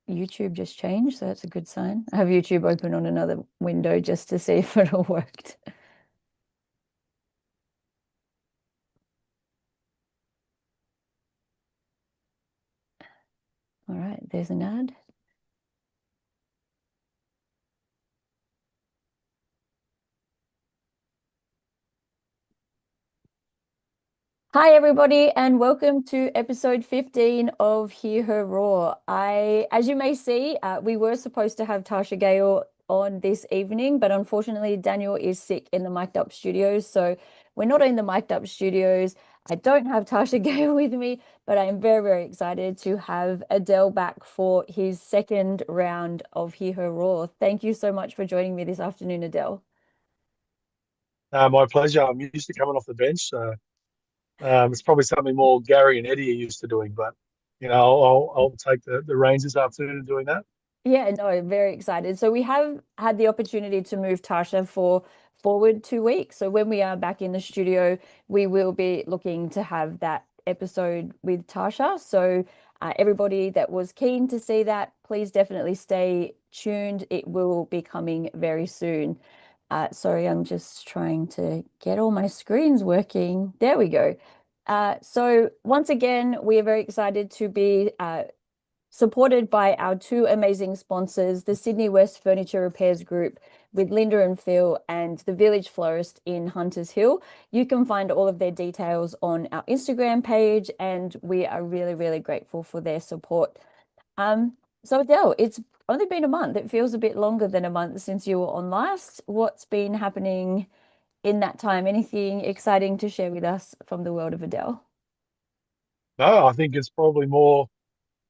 YouTube just changed, so that's a good sign. I have YouTube open on another window just to see if it all worked. All right, there's an ad. Hi, everybody, and welcome to episode 15 of Hear Her Roar. As you may see, we were supposed to have Tasha Gale on this evening, but unfortunately, Daniel is sick in the mic'd up studios. So we're not in the mic'd up studios. I don't have Tasha Gale with me, but I am very, very excited to have Adel back for his second round of Hear Her Roar. Thank you so much for joining me this afternoon, Adel. My pleasure. I'm used to coming off the bench, so it's probably something more Gary and Eddie are used to doing. But I'll take the reins this afternoon in doing that. Yeah, no, very excited. So we have had the opportunity to move Tasha for forward 2 weeks. So when we are back in the studio, we will be looking to have that episode with Tasha. So everybody that was keen to see that, please definitely stay tuned. It will be coming very soon. Sorry, I'm just trying to get all my screens working. There we go. So once again, we are very excited to be supported by our two amazing sponsors, the Sydney West Furniture Repairs Group with Linda and Phil and the Village Florist in Hunters Hill. You can find all of their details on our Instagram page, and we are really, really grateful for their support. Um, so Adele, it's only been a month. It feels a bit longer than a month since you were on last. What's been happening in that time? Anything exciting to share with us from the world of Adele? No, I think it's probably more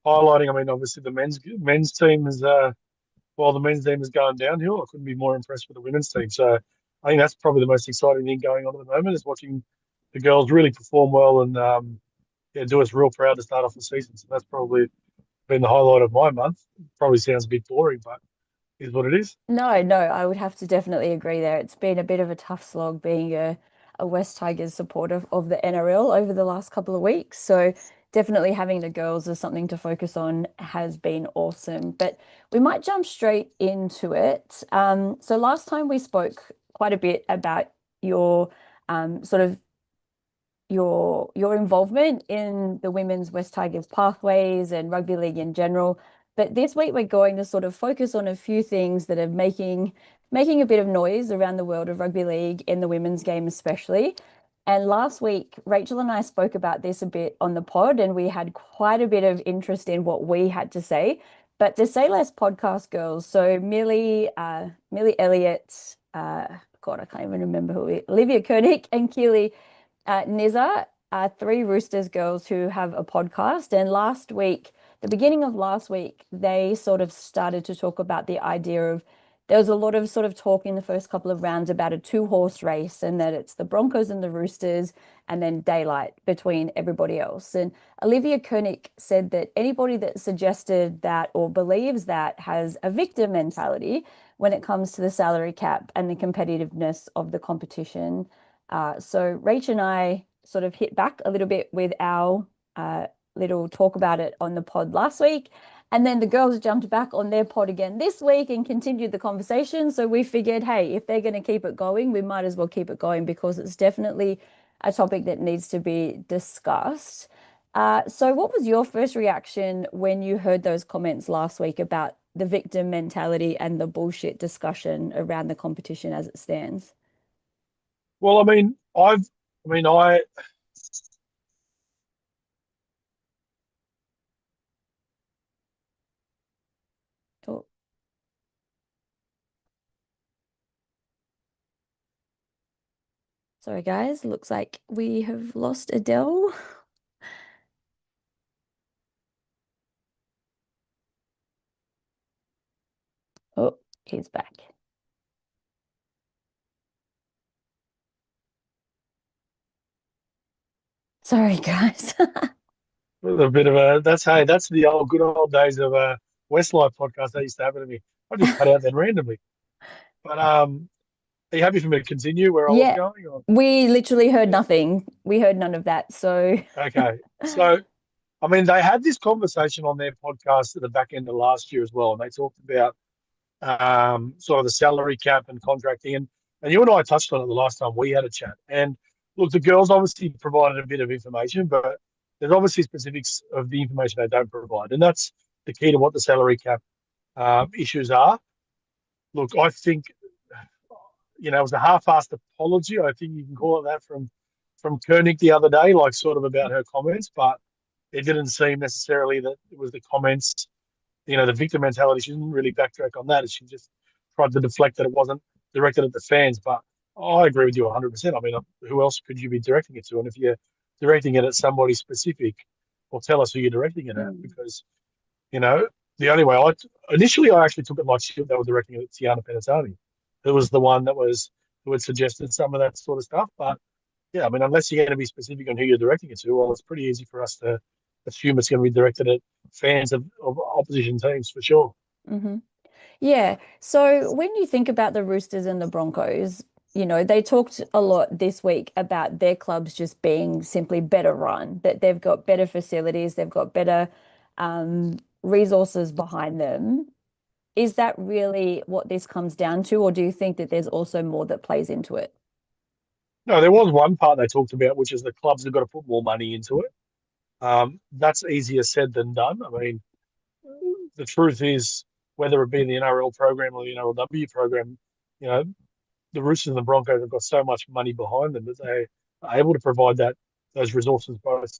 highlighting. I mean, obviously the men's team is while the men's team is going downhill, I couldn't be more impressed with the women's team. So I think that's probably the most exciting thing going on at the moment is watching the girls really perform well and yeah, do us real proud to start off the season. So that's probably been the highlight of my month. Probably sounds a bit boring, but is what it is. No, no, I would have to definitely agree there. It's been a bit of a tough slog being a West Tigers supporter of the NRL over the last couple of weeks. So definitely having the girls as something to focus on has been awesome. But we might jump straight into it. So last time we spoke quite a bit about your sort of your involvement in the women's West Tigers pathways and rugby league in general. But this week we're going to sort of focus on a few things that are making a bit of noise around the world of rugby league in the women's game especially. And last week, Rachel and I spoke about this a bit on the pod, and we had quite a bit of interest in what we had to say. But to say less podcast girls, so Millie Elliott, God, I can't even remember Olivia Koenig and Keely Nizza are three Roosters girls who have a podcast. And last week, the beginning of last week, they sort of started to talk about the idea of there was a lot of sort of talk in the first couple of rounds about a two-horse race and that it's the Broncos and the Roosters and then daylight between everybody else. And Olivia Koenig said that anybody that suggested that or believes that has a victim mentality when it comes to the salary cap and the competitiveness of the competition. So Rach and I sort of hit back a little bit with our little talk about it on the pod last week. And then the girls jumped back on their pod again this week and continued the conversation. So we figured, hey, if they're going to keep it going, we might as well keep it going because it's definitely a topic that needs to be discussed. So what was your first reaction when you heard those comments last week about the victim mentality and the bullshit discussion around the competition as it stands? Well, I Oh, sorry, guys. Looks like we have lost Adele. Oh, he's back. Sorry, guys. a bit of a that's the old good old days of Westlife podcast that used to happen to me. I just cut out then randomly. But are you happy for me to continue where I was Yeah, going? Or we literally heard yeah, nothing. We heard none of that. So, okay. So I mean, they had this conversation on their podcast at the back end of last year as well, and they talked about sort of the salary cap and contracting. And you and I touched on it the last time we had a chat. And look, the girls obviously provided a bit of information, but there's obviously specifics of the information they don't provide. And that's the key to what the salary cap issues are. Look, I think, it was a half-assed apology. I think you can call it that from Koenig the other day, like sort of about her comments, but it didn't seem necessarily that it was the comments, the victim mentality. She didn't really backtrack on that. She just tried to deflect that it wasn't directed at the fans. But I agree with you 100%. I mean, who else could you be directing it to? And if you're directing it at somebody specific, well, tell us who you're directing it at, Mm. because, you know, the only way initially I actually took it like they were directing it at Tiana Penatani, who was the one who had suggested some of that sort of stuff. But yeah, I mean, unless you're going to be specific on who you're directing it to, well, it's pretty easy for us to assume it's going to be directed at fans of opposition teams for sure. Hmm. Yeah. So when you think about the Roosters and the Broncos, they talked a lot this week about their clubs just being simply better run, that they've got better facilities, they've got better resources behind them. Is that really what this comes down to, or do you think that there's also more that plays into it? No, there was one part they talked about, which is the clubs have got to put more money into it. That's easier said than done. I mean, the truth is, whether it be the NRL program or the NRLW program, you know, the Roosters and the Broncos have got so much money behind them that they are able to provide those resources both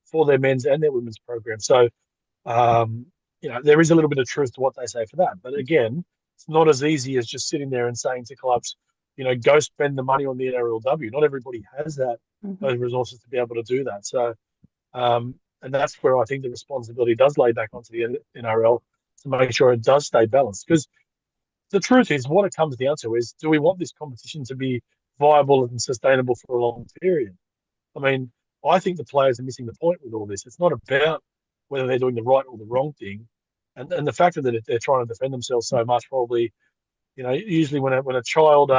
for their men's and their women's program. So, um, there is a little bit of truth to what they say for that. But again, it's not as easy as just sitting there and saying to clubs, go spend the money on the NRLW. Not everybody has Mhm. those resources to be able to do that. So, and that's where I think the responsibility does lay back onto the NRL to make sure it does stay balanced. Because the truth is, what it comes down to is, do we want this competition to be viable and sustainable for a long period? I mean, I think the players are missing the point with all this. It's not about whether they're doing the right or the wrong thing, and the fact that they're trying to defend themselves so much. Probably, usually when a child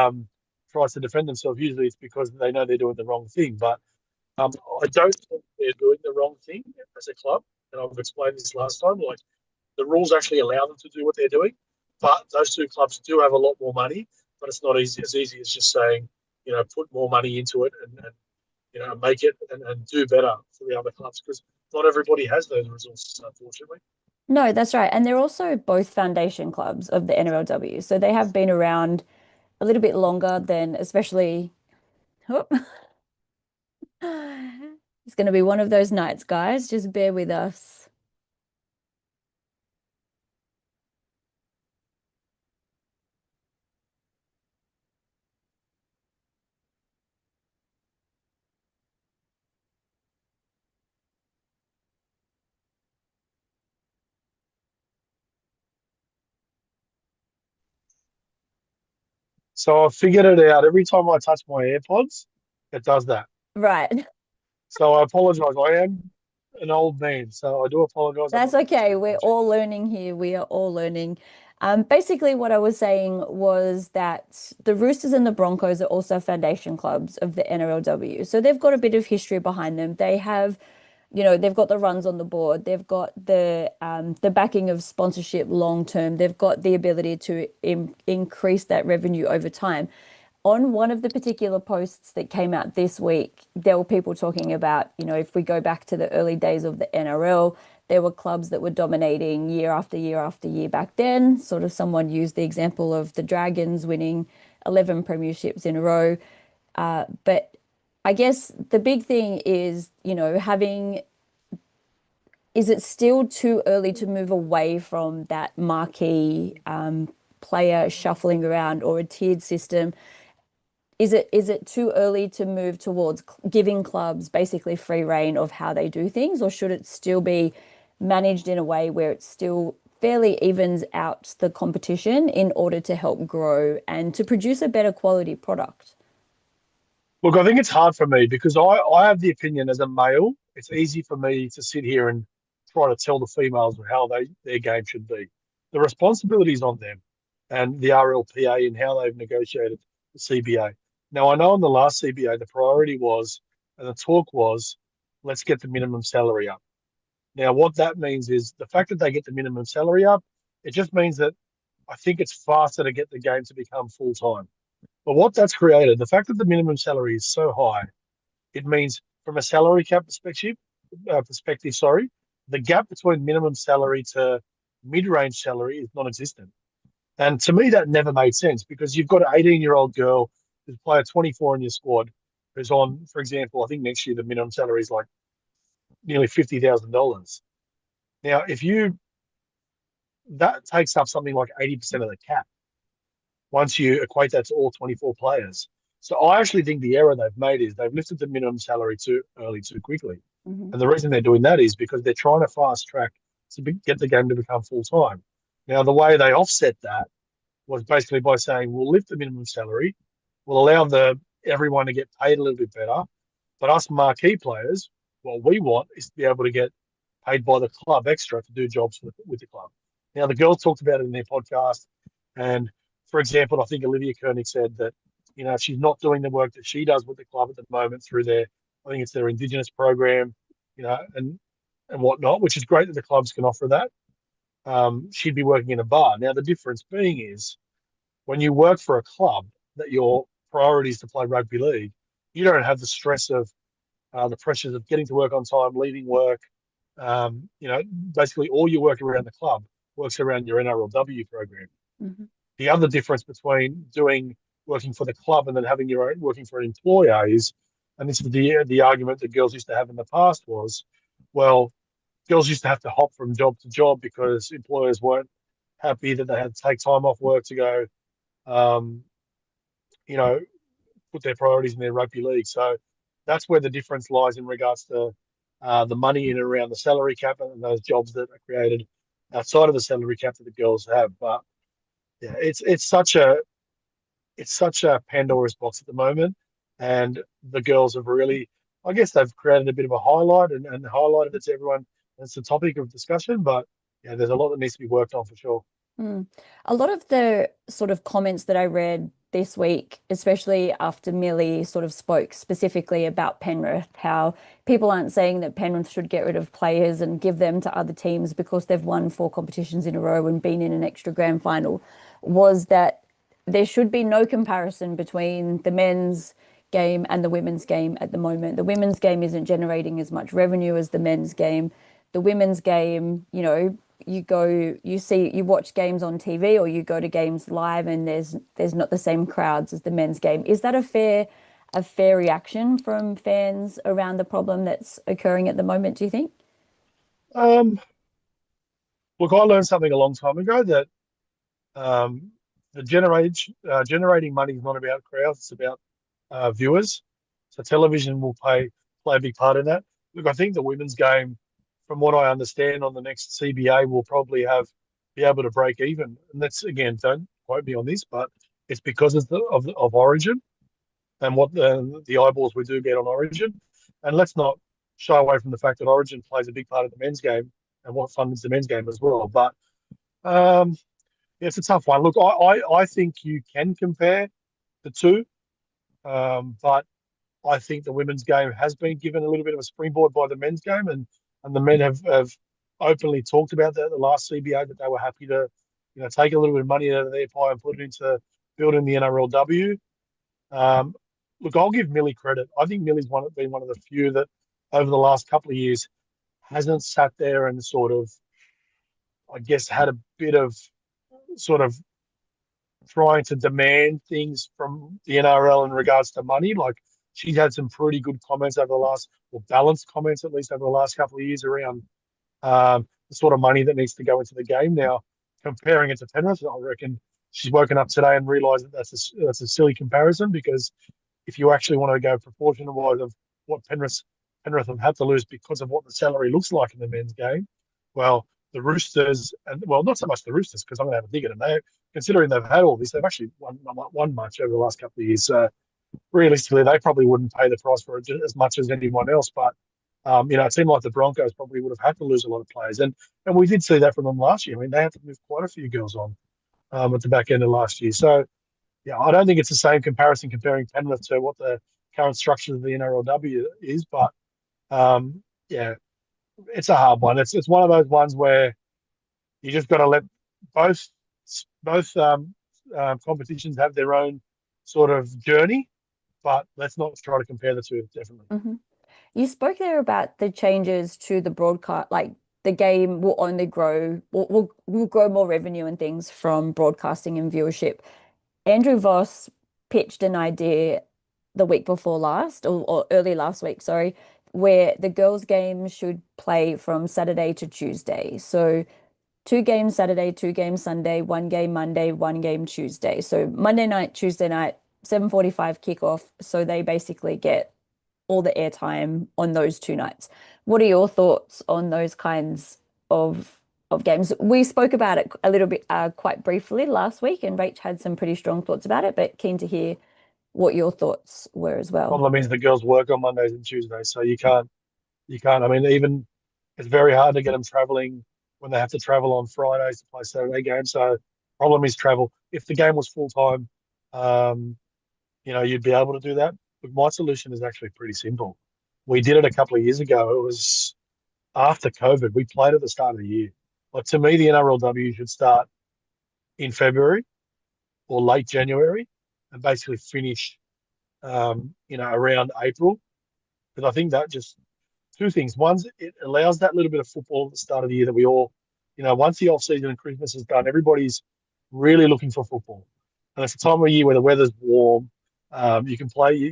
tries to defend themselves, usually it's because they know they're doing the wrong thing. But I don't think they're doing the wrong thing as a club, and I've explained this last time. Like, the rules actually allow them to do what they're doing, but those two clubs do have a lot more money. But it's not easy as just saying, put more money into it and make it and do better for the other clubs, because not everybody has those resources, unfortunately. No, that's right. And they're also both foundation clubs of the NRLW. So they have been around a little bit longer than especially. Whoop. It's going to be one of those nights, guys. Just bear with us. So I figured it out. Every time I touch my AirPods, it does that. Right. So I apologize. I am an old man, so I do apologize. I'm That's not the best okay. We're technology. all learning here. We are all learning. Basically, what I was saying was that the Roosters and the Broncos are also foundation clubs of the NRLW. So they've got a bit of history behind them. They have, they've got the runs on the board. They've got the backing of sponsorship long term. They've got the ability to increase that revenue over time. On one of the particular posts that came out this week, there were people talking about, if we go back to the early days of the NRL, there were clubs that were dominating year after year after year back then. Sort of someone used the example of the Dragons winning 11 premierships in a row. But I guess the big thing is, is it still too early to move away from that marquee player shuffling around or a tiered system? Is it too early to move towards giving clubs basically free rein of how they do things, or should it still be managed in a way where it still fairly evens out the competition in order to help grow and to produce a better quality product? Look, I think it's hard for me because I have the opinion as a male, it's easy for me to sit here and try to tell the females how their game should be. The responsibility is on them and the RLPA and how they've negotiated the CBA. Now, I know in the last CBA, the priority was, and the talk was, let's get the minimum salary up. Now, what that means is the fact that they get the minimum salary up, it just means that I think it's faster to get the game to become full time. But what that's created, the fact that the minimum salary is so high, it means from a salary cap perspective, sorry, the gap between minimum salary to mid-range salary is non-existent. And to me, that never made sense because you've got an 18-year-old girl who's player 24 in your squad who's on, for example, I think next year the minimum salary is like nearly $50,000. Now, if you that takes up something like 80% of the cap once you equate that to all 24 players. So I actually think the error they've made is they've lifted the minimum salary too early, too quickly. Hmm. And the reason they're doing that is because they're trying to fast track get the game to become full time. Now, the way they offset that was basically by saying we'll lift the minimum salary, we'll allow the everyone to get paid a little bit better, but us marquee players, what we want is to be able to get paid by the club extra to do jobs with the club. Now, the girls talked about it in their podcast, and for example, I think Olivia Koenig said that if she's not doing the work that she does with the club at the moment through I think it's their Indigenous program, and whatnot, which is great that the clubs can offer that. She'd be working in a bar. Now, the difference being is when you work for a club that your priority is to play rugby league, you don't have the stress of the pressures of getting to work on time, leaving work. Basically all your work around the club works around your NRLW program. Hmm. The other difference between working for the club and then having your own working for an employer is, and this is the argument that girls used to have in the past was, well, girls used to have to hop from job to job because employers weren't happy that they had to take time off work to go, um, you know, put their priorities in their rugby league. So that's where the difference lies in regards to the money in and around the salary cap and those jobs that are created outside of the salary cap that the girls have. But yeah, it's such a Pandora's box at the moment, and the girls have really, I guess, they've created a bit of a highlight and highlighted it to everyone. It's a topic of discussion, but yeah, there's a lot that needs to be worked on for sure. Mm. A lot of the sort of comments that I read this week, especially after Millie sort of spoke specifically about Penrith, how people aren't saying that Penrith should get rid of players and give them to other teams because they've won four competitions in a row and been in an extra grand final, was that there should be no comparison between the men's game and the women's game at the moment. The women's game isn't generating as much revenue as the men's game. The women's game, you watch games on TV or you go to games live and there's not the same crowds as the men's game. Is that a fair reaction from fans around the problem that's occurring at the moment, do you think? Um, Look, I learned something a long time ago that um, generating money is not about crowds; it's about viewers. So television will play a big part in that. Look, I think the women's game, from what I understand, on the next CBA will probably be able to break even. And that's again, don't quote me on this, but it's because of Origin and what the eyeballs we do get on Origin. And let's not shy away from the fact that Origin plays a big part of the men's game and what funds the men's game as well. But um, yeah, it's a tough one. Look, I think you can compare the two, but I think the women's game has been given a little bit of a springboard by the men's game, and the men have openly talked about that at the last CBA that they were happy to take a little bit of money out of their pie and put it into building the NRLW. Um, Look, I'll give Millie credit. I think Millie's been one of the few that over the last couple of years hasn't sat there and sort of, I guess, had a bit of sort of trying to demand things from the NRL in regards to money. Like she's had some pretty good comments over the last, or balanced comments at least over the last couple of years around the sort of money that needs to go into the game. Now, comparing it to Penrith, I reckon she's woken up today and realised that that's a silly comparison because if you actually want to go proportional wise of what Penrith have had to lose because of what the salary looks like in the men's game, well, the Roosters and well, not so much the Roosters because I'm going to have a dig at them. They, considering they've had all this, they've actually won much over the last couple of years. So realistically, they probably wouldn't pay the price for it as much as anyone else. But it seemed like the Broncos probably would have had to lose a lot of players, and we did see that from them last year. I mean, they had to move quite a few girls on at the back end of last year. So yeah, I don't think it's the same comparison comparing Penrith to what the current structure of the NRLW is, but yeah, it's a hard one. It's one of those ones where you just got to let both both competitions have their own sort of journey, but let's not try to compare the two. Definitely. Hmm. You spoke there about the changes to the broadcast, like the game will only grow, will grow more revenue and things from broadcasting and viewership. Andrew Voss pitched an idea the week before last, or early last week, sorry, where the girls' game should play from Saturday to Tuesday. So two games Saturday, two games Sunday, one game Monday, one game Tuesday. So Monday night, Tuesday night, 7:45 kickoff. So they basically get all the airtime on those two nights. What are your thoughts on those kinds of games? We spoke about it a little bit quite briefly last week, and Rach had some pretty strong thoughts about it, but keen to hear what your thoughts were as well. Problem is the girls work on Mondays and Tuesdays, so you can't. I mean, even it's very hard to get them traveling when they have to travel on Fridays to play Saturday games. So problem is travel. If the game was full time, um, you'd be able to do that. But my solution is actually pretty simple. We did it a couple of years ago. It was after COVID. We played at the start of the year. Like to me, the NRLW should start in February or late January and basically finish, around April. Because I think that just two things. One, it allows that little bit of football at the start of the year that we all, once the off season and Christmas is done, everybody's really looking for football. And it's a time of year where the weather's warm. You can play,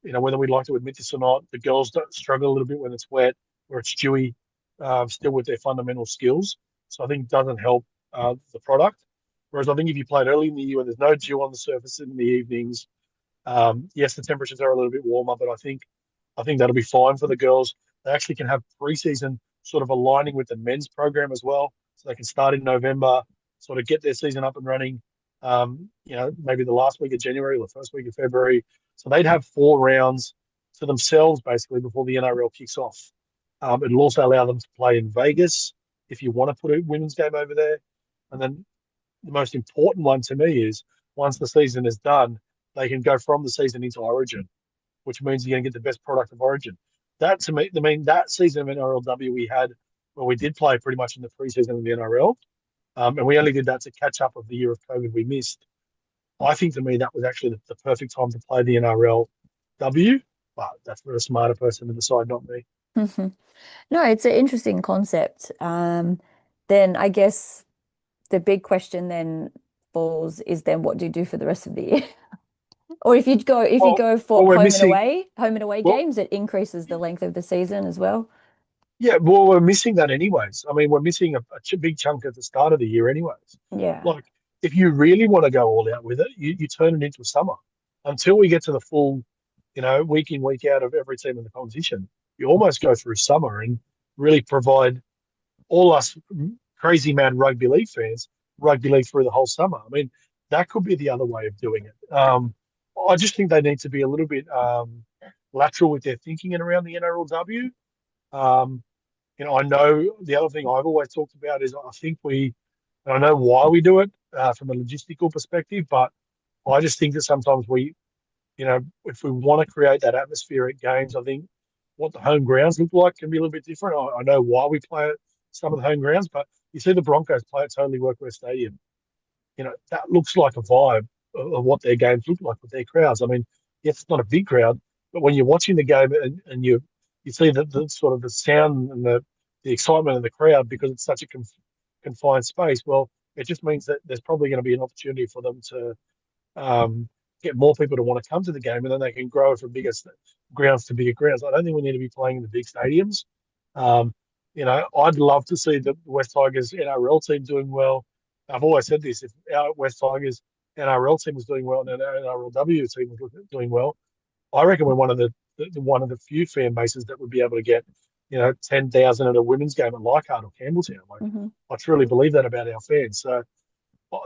whether we'd like to admit this or not, the girls don't struggle a little bit when it's wet or it's dewy, still with their fundamental skills. So I think it doesn't help the product. Whereas I think if you played early in the year when there's no dew on the surface in the evenings, yes, the temperatures are a little bit warmer, but I think that'll be fine for the girls. They actually can have preseason sort of aligning with the men's program as well, so they can start in November, sort of get their season up and running. Maybe the last week of January or the first week of February. So they'd have 4 rounds to themselves basically before the NRL kicks off. It'll also allow them to play in Vegas if you want to put a women's game over there. And then the most important one to me is once the season is done, they can go from the season into Origin, which means you're going to get the best product of Origin. That to me, I mean, that season of NRLW we had, well, we did play pretty much in the preseason of the NRL, and we only did that to catch up of the year of COVID we missed. I think to me that was actually the perfect time to play the NRLW, but that's for a smarter person to decide, not me. No, it's an interesting concept. Then I guess the big question then falls is then what do you do for the rest of the year? Or if you Well, go well, for we're missing. home and away Well, games, it increases the length of the season as well. yeah, well, we're missing that anyways. I mean, we're missing a big chunk at the start of the year anyways. Yeah. Like, if you really want to go all out with it, you turn it into a summer. Until we get to the full, week in, week out of every team in the competition, you almost go through summer and really provide all us crazy mad rugby league fans rugby league through the whole summer. I mean, that could be the other way of doing it. I just think they need to be a little bit lateral with their thinking and around the NRLW. Um, I know the other thing I've always talked about is I think and I know why we do it from a logistical perspective, but I just think that sometimes if we want to create that atmosphere at games, I think what the home grounds look like can be a little bit different. I know why we play at some of the home grounds, but you see the Broncos play at Totally Workwear Stadium. That looks like a vibe of what their games look like with their crowds. I mean, yes, it's not a big crowd, but when you're watching the game and you see the sort of the sound and the excitement of the crowd because it's such a confined space, well, it just means that there's probably going to be an opportunity for them to get more people to want to come to the game, and then they can grow from bigger grounds to bigger grounds. I don't think we need to be playing in the big stadiums. Um, I'd love to see the West Tigers NRL team doing well. I've always said this: if our West Tigers NRL team was doing well and our NRLW team was doing well, I reckon we're one of the few fan bases that would be able to get 10,000 at a women's game at Leichhardt or Campbelltown. Like, Hmm. I truly believe that about our fans. So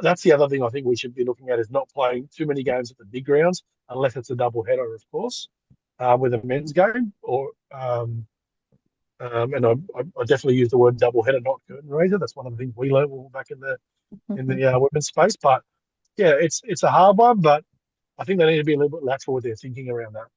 that's the other thing I think we should be looking at is not playing too many games at the big grounds unless it's a double header, of course, with a men's game. And I definitely use the word double header, not curtain raiser. That's one of the things we learned when we were back in the women's space. But yeah, it's a hard one, but I think they need to be a little bit lateral with their thinking around that.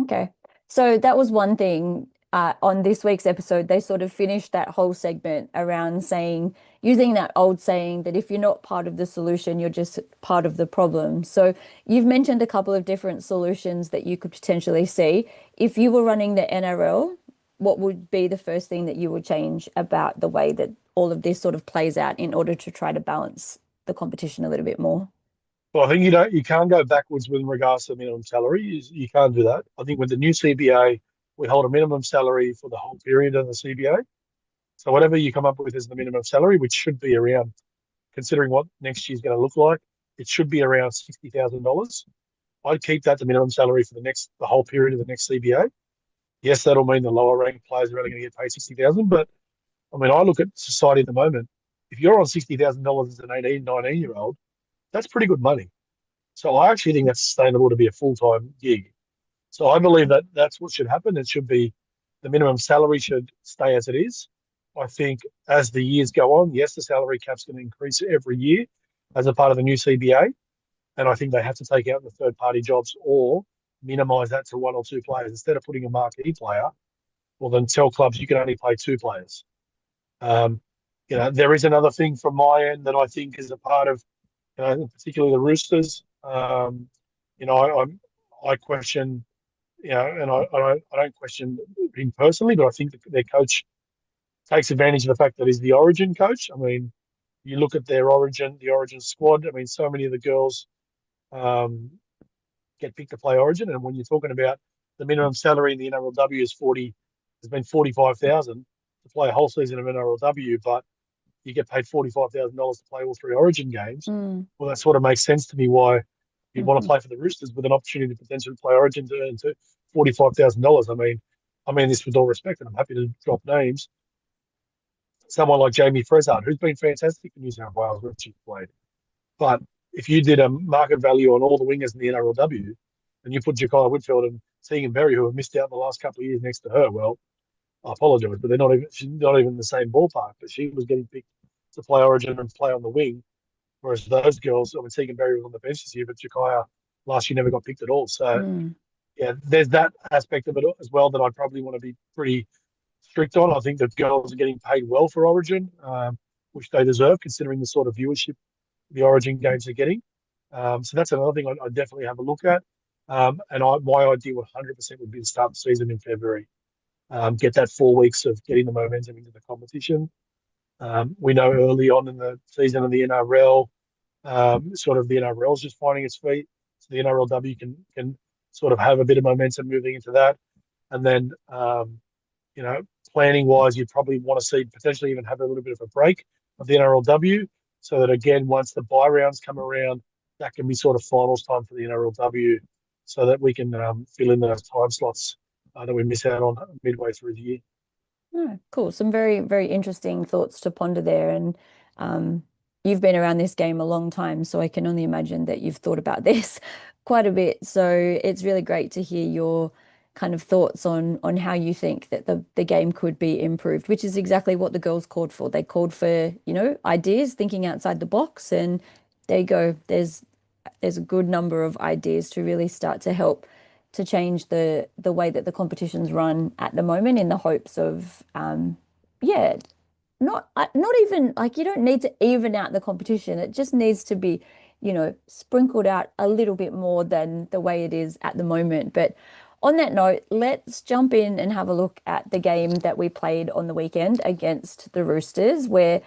Okay. So that was one thing. on this week's episode, they sort of finished that whole segment around saying, using that old saying that if you're not part of the solution, you're just part of the problem. So you've mentioned a couple of different solutions that you could potentially see. If you were running the NRL, what would be the first thing that you would change about the way that all of this sort of plays out in order to try to balance the competition a little bit more? Well, I think you can't go backwards with regards to minimum salary. You can't do that. I think with the new CBA, we hold a minimum salary for the whole period of the CBA. So whatever you come up with as the minimum salary, which should be around, considering what next year's going to look like, it should be around $60,000. I'd keep that the minimum salary for the whole period of the next CBA. Yes, that'll mean the lower ranked players are only going to get paid 60,000. But I mean, I look at society at the moment. If you're on $60,000 as an 18, 19 year old, that's pretty good money. So I actually think that's sustainable to be a full time gig. So I believe that that's what should happen. It should be the minimum salary should stay as it is. I think as the years go on, yes, the salary cap's going to increase every year as a part of the new CBA. And I think they have to take out the third party jobs or minimize that to one or two players. Instead of putting a marquee player, well, then tell clubs you can only play two players. Um, there is another thing from my end that I think is a part of, particularly the Roosters. I question, and I don't question him personally, but I think that their coach takes advantage of the fact that he's the Origin coach. I mean, you look at the Origin squad. I mean, so many of the girls um, get picked to play Origin, and when you're talking about the minimum salary in the NRLW has been 45,000 to play a whole season of NRLW, but you get paid $45,000 to play all three Origin games. Mm, Well, that sort of makes sense to me why you'd want to mhm. play for the Roosters with an opportunity to potentially play Origin to earn to $45,000. I mean this with all respect, and I'm happy to drop names. Someone like Jamie Frezard, who's been fantastic for New South Wales when she played. But if you did a market value on all the wingers in the NRLW, and you put Jakaya Whitfield and Tegan Berry, who have missed out the last couple of years next to her, well, I apologise, but she's not even in the same ballpark. But she was getting picked to play Origin and play on the wing, whereas those girls, I mean, Tegan Berry was on the bench this year, but Jakaya last year never got picked at all. So Mm. yeah, there's that aspect of it as well that I'd probably want to be pretty strict on. I think that girls are getting paid well for Origin, which they deserve considering the sort of viewership the Origin games are getting. So that's another thing I definitely have a look at. My idea 100% would be to start the season in February. Get that 4 weeks of getting the momentum into the competition. We know early on in the season of the NRL, sort of the NRL is just finding its feet. So the NRLW can sort of have a bit of momentum moving into that. And then, you know, planning wise, you'd probably want to see potentially even have a little bit of a break of the NRLW so that again, once the bye rounds come around, that can be sort of finals time for the NRLW so that we can fill in those time slots that we miss out on midway through the year. Oh, cool. Some very, very interesting thoughts to ponder there. And um, you've been around this game a long time, so I can only imagine that you've thought about this quite a bit. So it's really great to hear your kind of thoughts on how you think that the game could be improved, which is exactly what the girls called for. They called for, ideas, thinking outside the box, and there you go. There's a good number of ideas to really start to help to change the way that the competitions run at the moment in the hopes of yeah, not even like you don't need to even out the competition. It just needs to be, sprinkled out a little bit more than the way it is at the moment. But on that note, let's jump in and have a look at the game that we played on the weekend against the Roosters, where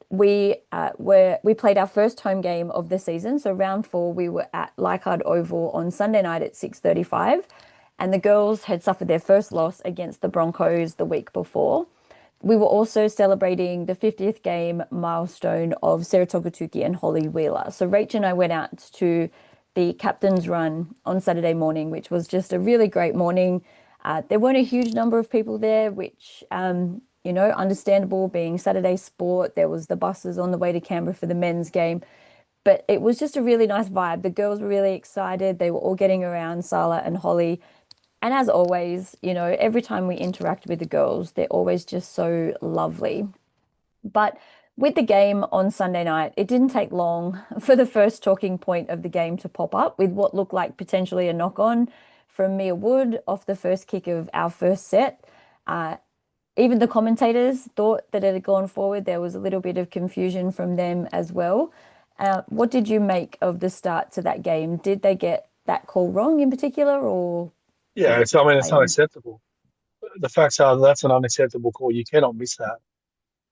we played our first home game of the season. So round four, we were at Leichhardt Oval on Sunday night at 6:35, and the girls had suffered their first loss against the Broncos the week before. We were also celebrating the 50th game milestone of Sarah Togatuki and Holly Wheeler. So Rach and I went out to the captain's run on Saturday morning, which was just a really great morning. There weren't a huge number of people there, which, understandable being Saturday sport. There was the buses on the way to Canberra for the men's game, but it was just a really nice vibe. The girls were really excited. They were all getting around Sala and Holly. And as always, every time we interact with the girls, they're always just so lovely. But with the game on Sunday night, it didn't take long for the first talking point of the game to pop up with what looked like potentially a knock on from Mia Wood off the first kick of our first set. Even the commentators thought that it had gone forward. There was a little bit of confusion from them as well. What did you make of the start to that game? Did they get that call wrong in particular, or was Yeah, it I mean, it's playing? unacceptable. The facts are that's an unacceptable call. You cannot miss that.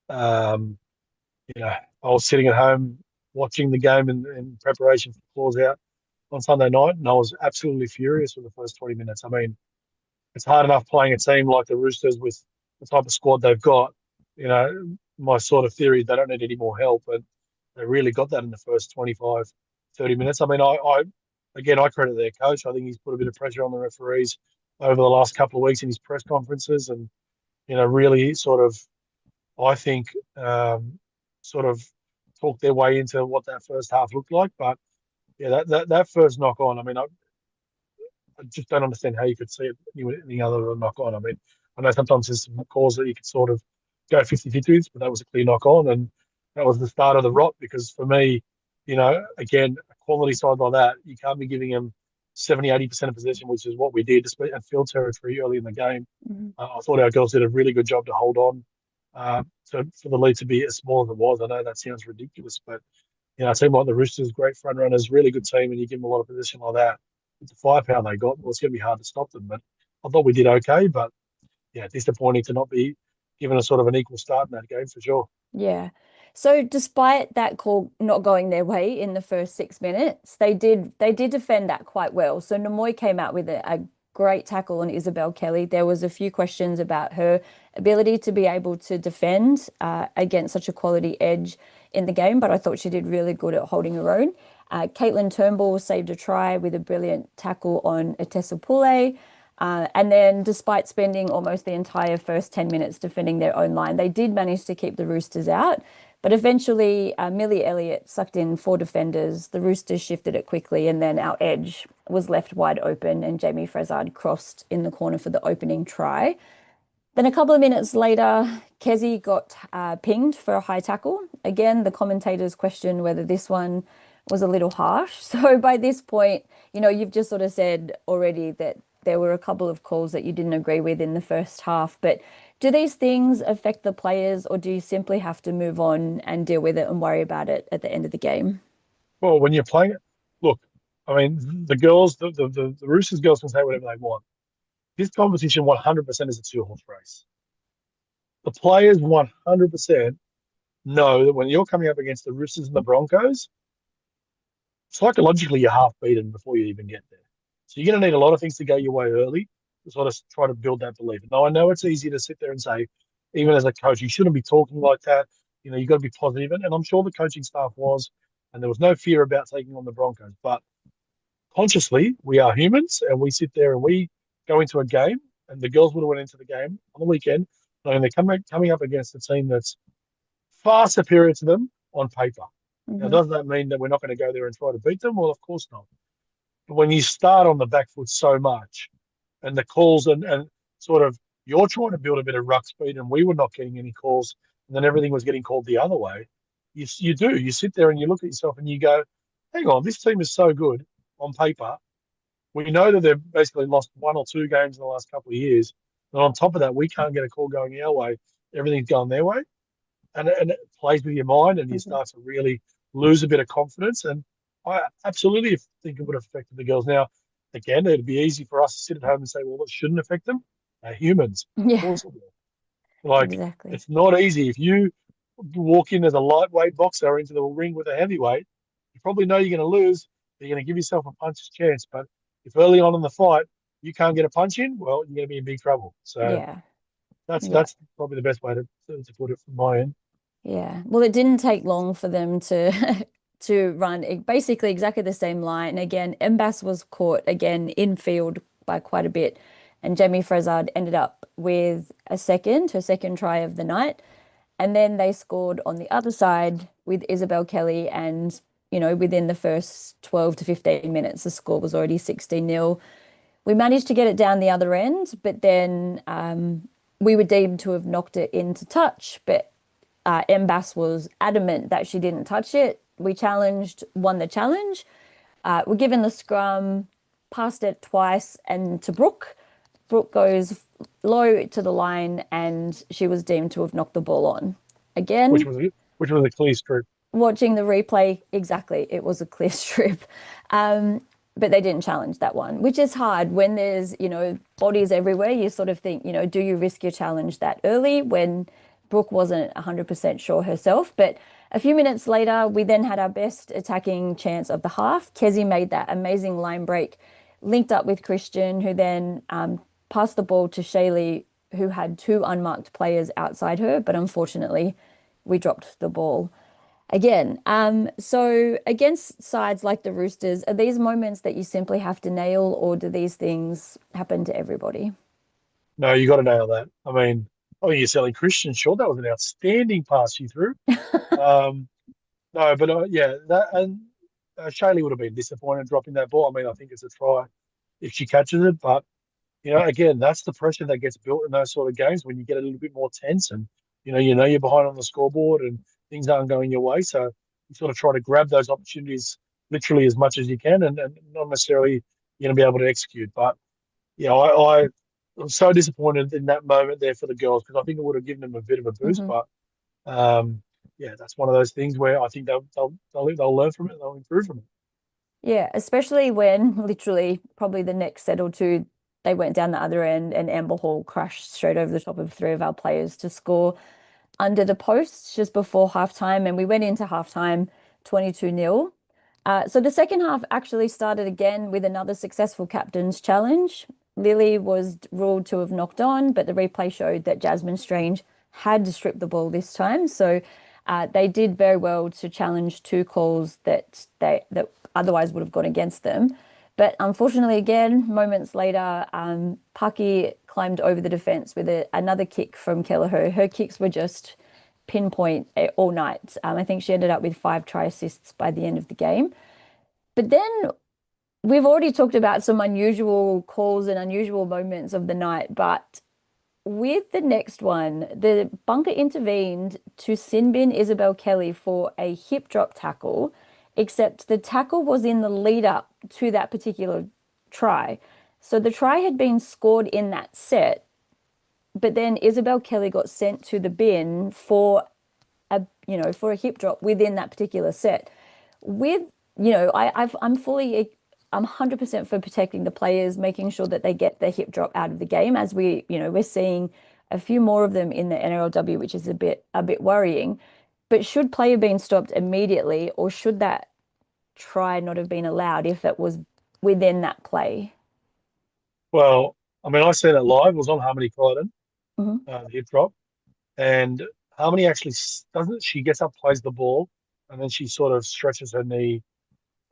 Um, I was sitting at home watching the game in preparation for claws out on Sunday night, and I was absolutely furious with the first 20 minutes. I mean, it's hard enough playing a team like the Roosters with the type of squad they've got. My sort of theory is they don't need any more help, but they really got that in the first 25, 30 minutes. I mean, I credit their coach. I think he's put a bit of pressure on the referees over the last couple of weeks in his press conferences, and really sort of, I think, sort of talked their way into what that first half looked like. But yeah, that first knock on. I mean, I just don't understand how you could see it any other than knock on. I mean, I know sometimes there's some calls that you could sort of go 50-50 with, but that was a clear knock on. And that was the start of the rot because for me, again, a quality side like that, you can't be giving them 70-80% of possession, which is what we did, especially at field territory early in the game. Mhm. I thought our girls did a really good job to hold on. For the lead to be as small as it was, I know that sounds ridiculous, but a team like the Roosters, great front runners, really good team, and you give them a lot of position like that. With the firepower they got, well, it's going to be hard to stop them. But I thought we did okay, but yeah, disappointing to not be given a sort of an equal start in that game for sure. Yeah. So despite that call not going their way in the first 6 minutes, they did defend that quite well. So Namoy came out with a great tackle on Isabel Kelly. There was a few questions about her ability to be able to defend against such a quality edge in the game, but I thought she did really good at holding her own. Caitlin Turnbull saved a try with a brilliant tackle on Etessa Pule. And then, despite spending almost the entire first 10 minutes defending their own line, they did manage to keep the Roosters out. But eventually, Millie Elliott sucked in four defenders. The Roosters shifted it quickly, and then our edge was left wide open, and Jamie Frezard crossed in the corner for the opening try. Then a couple of minutes later, Kezi got pinged for a high tackle. Again, the commentators questioned whether this one was a little harsh. So by this point, you've just sort of said already that there were a couple of calls that you didn't agree with in the first half. But do these things affect the players, or do you simply have to move on and deal with it and worry about it at the end of the game? Well, when you're playing it, look, I mean, the girls, the Roosters girls can say whatever they want. This competition 100% is a two-horse race. The players 100% know that when you're coming up against the Roosters and the Broncos, psychologically you're half beaten before you even get there. So you're going to need a lot of things to go your way early to sort of try to build that belief. Now, I know it's easy to sit there and say, even as a coach, you shouldn't be talking like that. You've got to be positive. And I'm sure the coaching staff was, and there was no fear about taking on the Broncos. But consciously, we are humans and we sit there and we go into a game, and the girls would have went into the game on the weekend, knowing they're coming up against a team that's far superior to them on paper. Now, Hmm. does that mean that we're not going to go there and try to beat them? Well, of course not. But when you start on the back foot so much, and the calls and sort of you're trying to build a bit of ruck speed, and we were not getting any calls, and then everything was getting called the other way. You sit there and you look at yourself and you go, hang on, this team is so good on paper. We know that they've basically lost one or two games in the last couple of years. And on top of that, we can't get a call going our way. Everything's going their way. And it plays with your mind and you start to really lose a bit of confidence. And I absolutely think it would have affected the girls. Now, again, it'd be easy for us to sit at home and say, well, it shouldn't affect them. They're humans. Of Yeah, course it will. Like, exactly. it's not easy. If you walk in as a lightweight boxer into the ring with a heavyweight, you probably know you're going to lose. You're going to give yourself a puncher's chance. But if early on in the fight you can't get a punch in, well, you're going to be in big trouble. So Yeah, that's yeah. that's probably the best way to put it from my end. Yeah. Well, it didn't take long for them to to run basically exactly the same line. Again, Embass was caught again in field by quite a bit, and Jamie Frezard ended up with her second try of the night. And then they scored on the other side with Isabel Kelly, and within the first 12 to 15 minutes, the score was already 16-0. We managed to get it down the other end, but then we were deemed to have knocked it into touch, but Embass was adamant that she didn't touch it. We challenged, won the challenge. We're given the scrum, passed it twice, and to Brooke. Brooke goes low to the line, and she was deemed to have knocked the ball on. which Again, was which was a clear strip. watching the replay, exactly, it was a clear strip. Um, but they didn't challenge that one, which is hard when there's, bodies everywhere. You sort of think, do you risk your challenge that early when Brooke wasn't 100% sure herself? But a few minutes later, we then had our best attacking chance of the half. Kezi made that amazing line break, linked up with Christian, who then passed the ball to Shaylee, who had two unmarked players outside her, but unfortunately, we dropped the ball again. So against sides like the Roosters, are these moments that you simply have to nail, or do these things happen to everybody? No, you got to nail that. You're selling Christian. Sure, that was an outstanding pass you threw. Um, no, but yeah, that and Shaylee would have been disappointed dropping that ball. I think it's a try if she catches it, but again, that's the pressure that gets built in those sort of games when you get a little bit more tense and you're behind on the scoreboard and things aren't going your way. So you sort of try to grab those opportunities literally as much as you can, and not necessarily you're going to be able to execute. But I was so disappointed in that moment there for the girls because I think it would have given them a bit of a boost. Hmm. But yeah, that's one of those things where I think they'll learn from it, they'll improve from it. Yeah, especially when literally probably the next set or two, they went down the other end and Amber Hall crashed straight over the top of three of our players to score under the posts just before halftime, and we went into halftime 22-0. So the second half actually started again with another successful captain's challenge. Lily was ruled to have knocked on, but the replay showed that Jasmine Strange had to strip the ball this time. So they did very well to challenge two calls that otherwise would have gone against them. But unfortunately, again, moments later, Paki climbed over the defence with another kick from Kelleher. Her kicks were just pinpoint all night. I think she ended up with 5 try assists by the end of the game. But then we've already talked about some unusual calls and unusual moments of the night, but with the next one, the bunker intervened to sin bin Isabel Kelly for a hip drop tackle, except the tackle was in the lead up to that particular try. So the try had been scored in that set, but then Isabel Kelly got sent to the bin for a hip drop within that particular set. With I'm fully I'm 100% for protecting the players, making sure that they get the hip drop out of the game, as we're seeing a few more of them in the NRLW, which is a bit worrying. But should play have been stopped immediately, or should that try not have been allowed if it was within that play? Well, I seen it live. It was on Harmony Crichton, Hmm. the hip drop. And Harmony actually doesn't. She gets up, plays the ball, and then she sort of stretches her knee.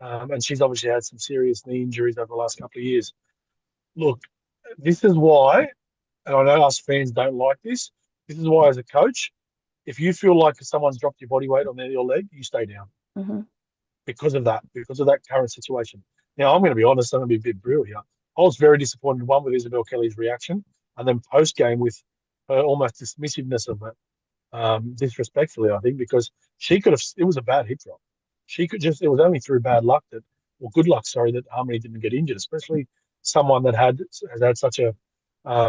And she's obviously had some serious knee injuries over the last couple of years. Look, this is why, and I know us fans don't like this. This is why, as a coach, if you feel like someone's dropped your body weight on your leg, you stay down Hmm. because of that current situation. Now, I'm going to be honest. I'm going to be a bit brutal here. I was very disappointed, one, with Isabel Kelly's reaction, and then post game with her almost dismissiveness of it, disrespectfully, I think, because she could have. It was a bad hip drop. She could just. It was only through bad luck that, or good luck, sorry, that Harmony didn't get injured, especially someone that has had such a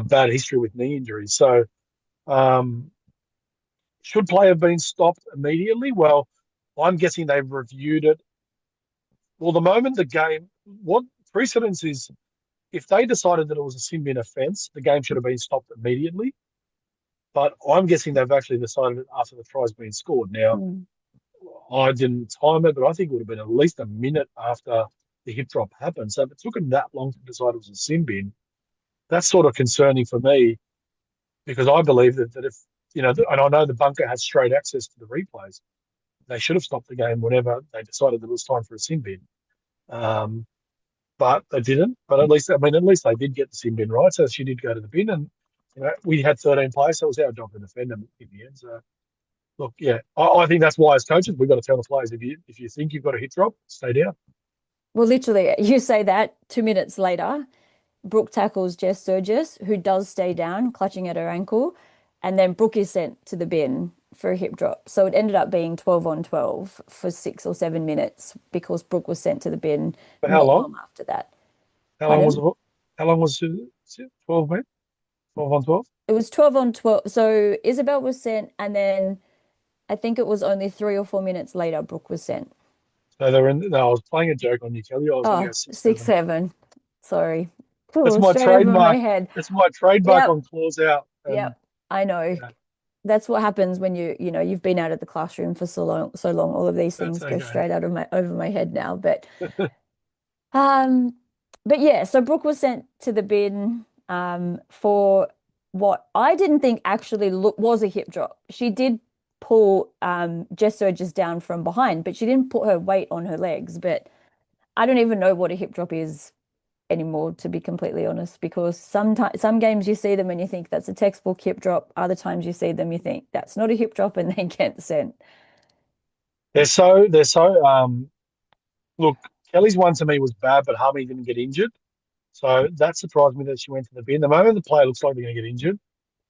bad history with knee injuries. So, um, should play have been stopped immediately? Well, I'm guessing they've reviewed it. Well, the moment the game, what precedence is, if they decided that it was a sin bin offence, the game should have been stopped immediately. But I'm guessing they've actually decided it after the try's been scored. Now, Mm. I didn't time it, but I think it would have been at least a minute after the hip drop happened. So if it took them that long to decide it was a sin bin, that's sort of concerning for me because I believe that if, and I know the bunker has straight access to the replays, they should have stopped the game whenever they decided that it was time for a sin bin. Um, but they didn't. But at least they did get the sin bin right. So she did go to the bin, and we had 13 players, so it was our job to defend them in the end. So look, yeah, I think that's why as coaches we've got to tell the players if you think you've got a hit drop, stay down. Well, literally, you say that 2 minutes later, Brooke tackles Jess Surgis, who does stay down, clutching at her ankle, and then Brooke is sent to the bin for a hip drop. So it ended up being 12 on 12 for 6 or 7 minutes because Brooke was sent to the bin For how not long? long after that. How long was Pardon? it? How long was it? 12 minutes? 12 on 12. It was 12 on 12. So Isabel was sent, and then I think it was only 3 or 4 minutes later, Brooke was sent. So they were in. No, I was playing a joke on you, Kelly. I was going to Oh, go 6, 7. 6-7. Sorry. That's Ooh, my straight over my trademark. head. That's my trademark Yep. on claws out. And Yep. I know. yeah, That's what happens when you've been out of the classroom for so long. All of these that's things go okay. straight out of my over my head now. Um, but yeah, so Brooke was sent to the bin for what I didn't think actually was a hip drop. She did pull Jess Surges down from behind, but she didn't put her weight on her legs. But I don't even know what a hip drop is anymore, to be completely honest, because sometimes some games you see them and you think that's a textbook hip drop. Other times you see them, you think that's not a hip drop, and they get sent. They're so. Look, Kelly's one to me was bad, but Harmony didn't get injured. So that surprised me that she went to the bin. The moment the player looks like they're going to get injured,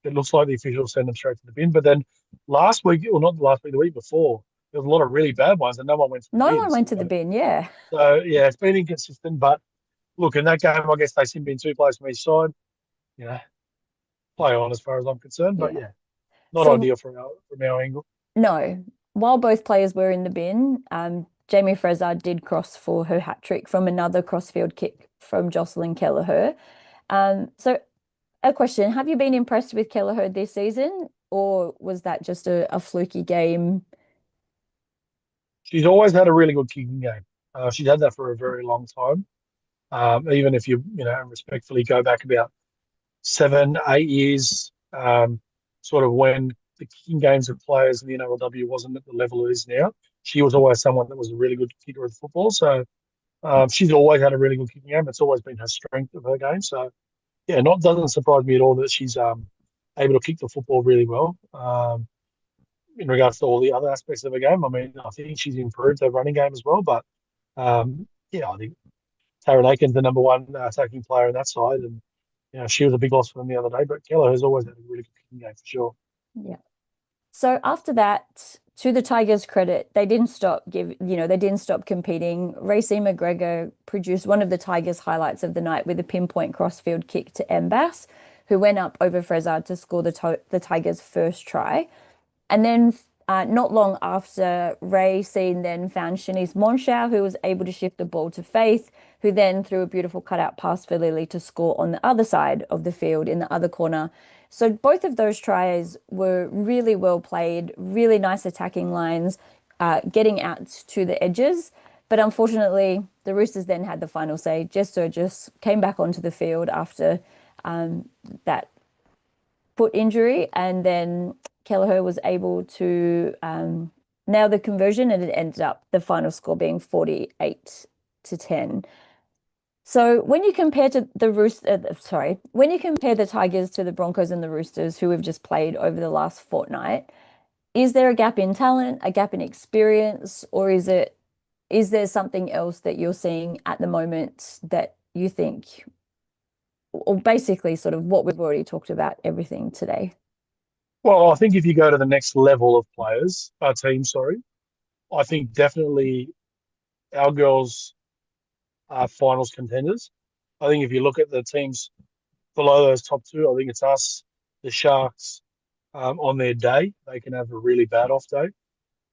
it looks like the officials send them straight to the bin. But then last week, or not last week, the week before, there was a lot of really bad ones, and no one went to the No bin. one went to the bin, yeah. So yeah, it's been inconsistent. But look, in that game, I guess they seem to be in two players from each side. You know, play on as far as I'm concerned. But Yeah. yeah, not So ideal from our angle. no, while both players were in the bin, Jamie Fraser did cross for her hat trick from another crossfield kick from Jocelyn Kelleher. So a question, have you been impressed with Kelleher this season, or was that just a fluky game? She's always had a really good kicking game. She's had that for a very long time. Even if you respectfully go back about 7, 8 years, sort of when the kicking games of players in the NRLW wasn't at the level it is now. She was always someone that was a really good kicker of football. So she's always had a really good kicking game. It's always been her strength of her game. So yeah, not doesn't surprise me at all that she's able to kick the football really well. In regards to all the other aspects of her game, I mean, I think she's improved her running game as well. But yeah, I think Tara Lakin's the number one attacking player on that side, and she was a big loss for them the other day. But Keller has always had a really good kicking game for sure. Yeah. So after that, to the Tigers' credit, they didn't stop competing. Racey McGregor produced one of the Tigers' highlights of the night with a pinpoint crossfield kick to Mbas, who went up over Frezard to score the Tigers' first try. And then not long after, Ray Seen then found Shanice Monshau, who was able to shift the ball to Faith, who then threw a beautiful cutout pass for Lily to score on the other side of the field in the other corner. So both of those tries were really well played, really nice attacking lines, getting out to the edges. But unfortunately, the Roosters then had the final say. Jess Surgis came back onto the field after that foot injury, and then Kelleher was able to nail the conversion, and it ended up the final score being 48-10. So when you compare when you compare the Tigers to the Broncos and the Roosters, who have just played over the last fortnight, is there a gap in talent, a gap in experience, or is there something else that you're seeing at the moment that you think, or basically sort of what we've already talked about everything today? Well, I think if you go to the next level of players, team, sorry, I think definitely our girls are finals contenders. I think if you look at the teams below those top two, I think it's us, the Sharks, on their day. They can have a really bad off day.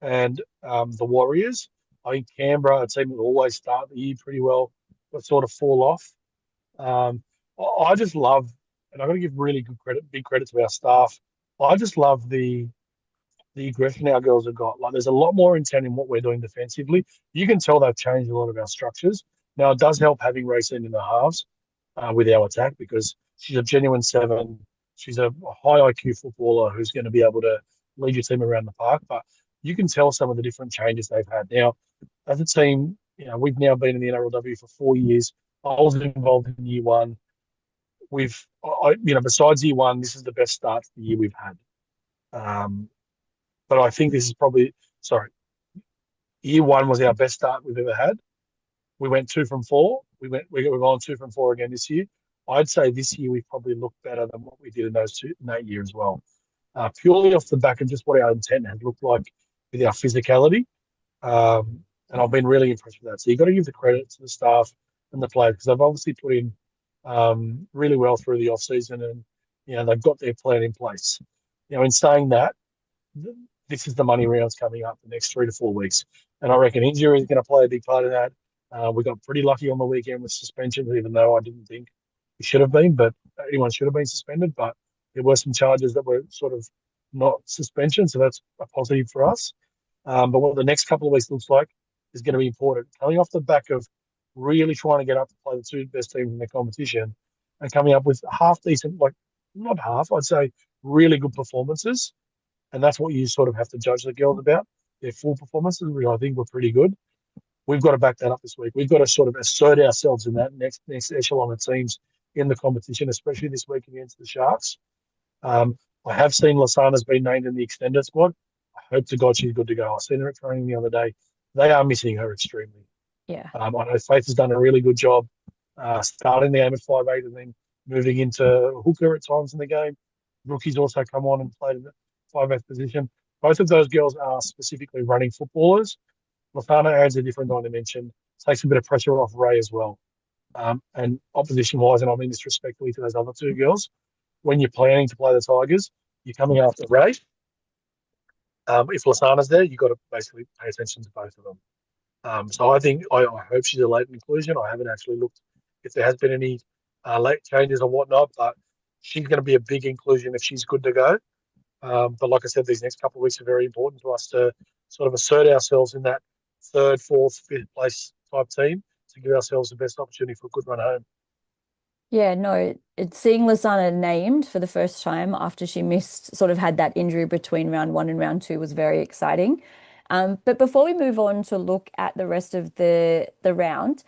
And the Warriors. I think Canberra, a team that always start the year pretty well, but sort of fall off. I just love, and I'm going to give really good credit, big credit to our staff. I just love the aggression our girls have got. Like, there's a lot more intent in what we're doing defensively. You can tell they've changed a lot of our structures. Now, it does help having Racine in the halves with our attack because she's a genuine seven. She's a high IQ footballer who's going to be able to lead your team around the park. But you can tell some of the different changes they've had. Now, as a team, we've now been in the NRLW for 4 years. I was involved in year one. Besides year one, this is the best start to the year we've had. But I think this is probably, sorry, year one was our best start we've ever had. We went 2 from 4. We're going 2 from 4 again this year. I'd say this year we've probably looked better than what we did in that year as well. Purely off the back of just what our intent has looked like with our physicality. And I've been really impressed with that. So you've got to give the credit to the staff and the players because they've obviously put in really well through the off season, and they've got their plan in place. In saying that, this is the money rounds coming up the next 3 to 4 weeks. And I reckon injury is going to play a big part of that. We got pretty lucky on the weekend with suspensions, even though I didn't think we should have been, but anyone should have been suspended. But there were some charges that were sort of not suspension, so that's a positive for us. But what the next couple of weeks looks like is going to be important. Coming off the back of really trying to get up to play the two best teams in the competition and coming up with half decent, like not half, I'd say really good performances. And that's what you sort of have to judge the girls about. Their full performances, which I think were pretty good. We've got to back that up this week. We've got to sort of assert ourselves in that next echelon of teams in the competition, especially this week against the Sharks. I have seen Lasana's been named in the extended squad. I hope to God she's good to go. I seen her at training the other day. They are missing her extremely. Yeah. I know Faith has done a really good job starting the game at 5'8" and then moving into hooker at times in the game. Rookie's also come on and played in the 5'8" position. Both of those girls are specifically running footballers. Lafana adds a different dimension, takes a bit of pressure off Ray as well. And opposition-wise, and I mean this respectfully to those other two girls, when you're planning to play the Tigers, you're coming after Ray. If Lasana's there, you've got to basically pay attention to both of them. So I hope she's a late inclusion. I haven't actually looked if there has been any late changes or whatnot, but she's going to be a big inclusion if she's good to go. But like I said, these next couple of weeks are very important to us to sort of assert ourselves in that third, fourth, fifth place type team to give ourselves the best opportunity for a good run home. Yeah, no, it's seeing Lasana named for the first time after she missed, sort of had that injury between round one and round two was very exciting. But before we move on to look at the rest of the round,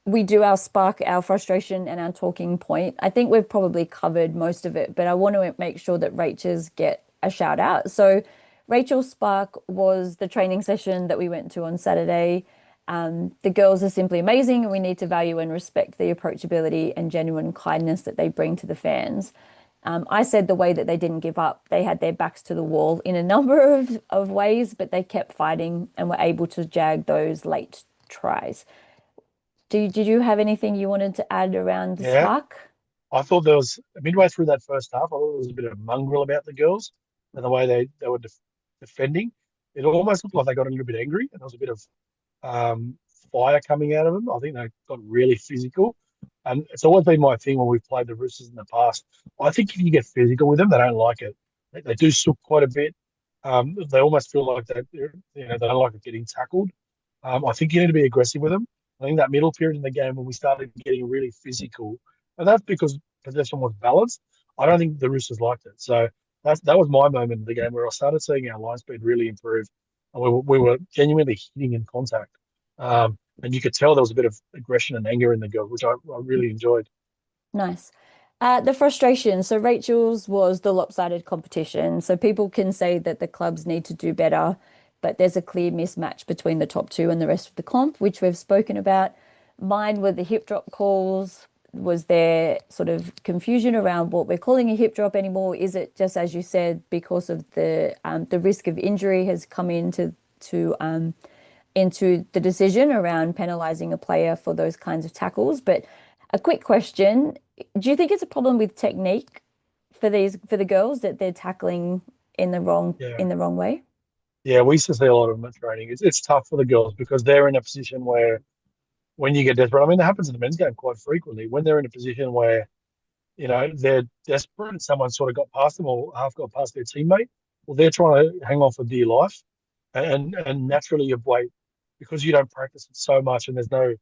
we do our spark, our frustration, and our talking point. I think we've probably covered most of it, but I want to make sure that Rachel's get a shout out. So, Rachel's spark was the training session that we went to on Saturday. The girls are simply amazing, and we need to value and respect the approachability and genuine kindness that they bring to the fans. I said the way that they didn't give up, they had their backs to the wall in a number of ways, but they kept fighting and were able to jag those late tries. Did you have anything you wanted to add around the Yeah, spark? I thought there was midway through that first half. I thought there was a bit of mongrel about the girls and the way they were defending. It almost looked like they got a little bit angry, and there was a bit of um, fire coming out of them. I think they got really physical. And it's always been my thing when we've played the Roosters in the past. I think if you get physical with them, they don't like it. They do sook quite a bit. They almost feel like they don't like getting tackled. I think you need to be aggressive with them. I think that middle period in the game when we started getting really physical, and that's because possession was balanced. I don't think the Roosters liked it. So that was my moment in the game where I started seeing our line speed really improve, and we were genuinely hitting in contact. And you could tell there was a bit of aggression and anger in the girl, which I really enjoyed. Nice. The frustration. So Rachel's was the lopsided competition. So people can say that the clubs need to do better, but there's a clear mismatch between the top two and the rest of the comp, which we've spoken about. Mine were the hip drop calls. Was there sort of confusion around what we're calling a hip drop anymore? Is it just as you said, because of the risk of injury has come into the decision around penalising a player for those kinds of tackles? But a quick question, do you think it's a problem with technique for the girls that they're tackling in the wrong Yeah. in the wrong way? Yeah, we used to see a lot of them at training. It's tough for the girls because they're in a position where when you get desperate, I mean, that happens in the men's game quite frequently. When they're in a position where, they're desperate and someone sort of got past them or half got past their teammate, well, they're trying to hang on for dear life. And naturally you wait because you don't practice it so much and there's no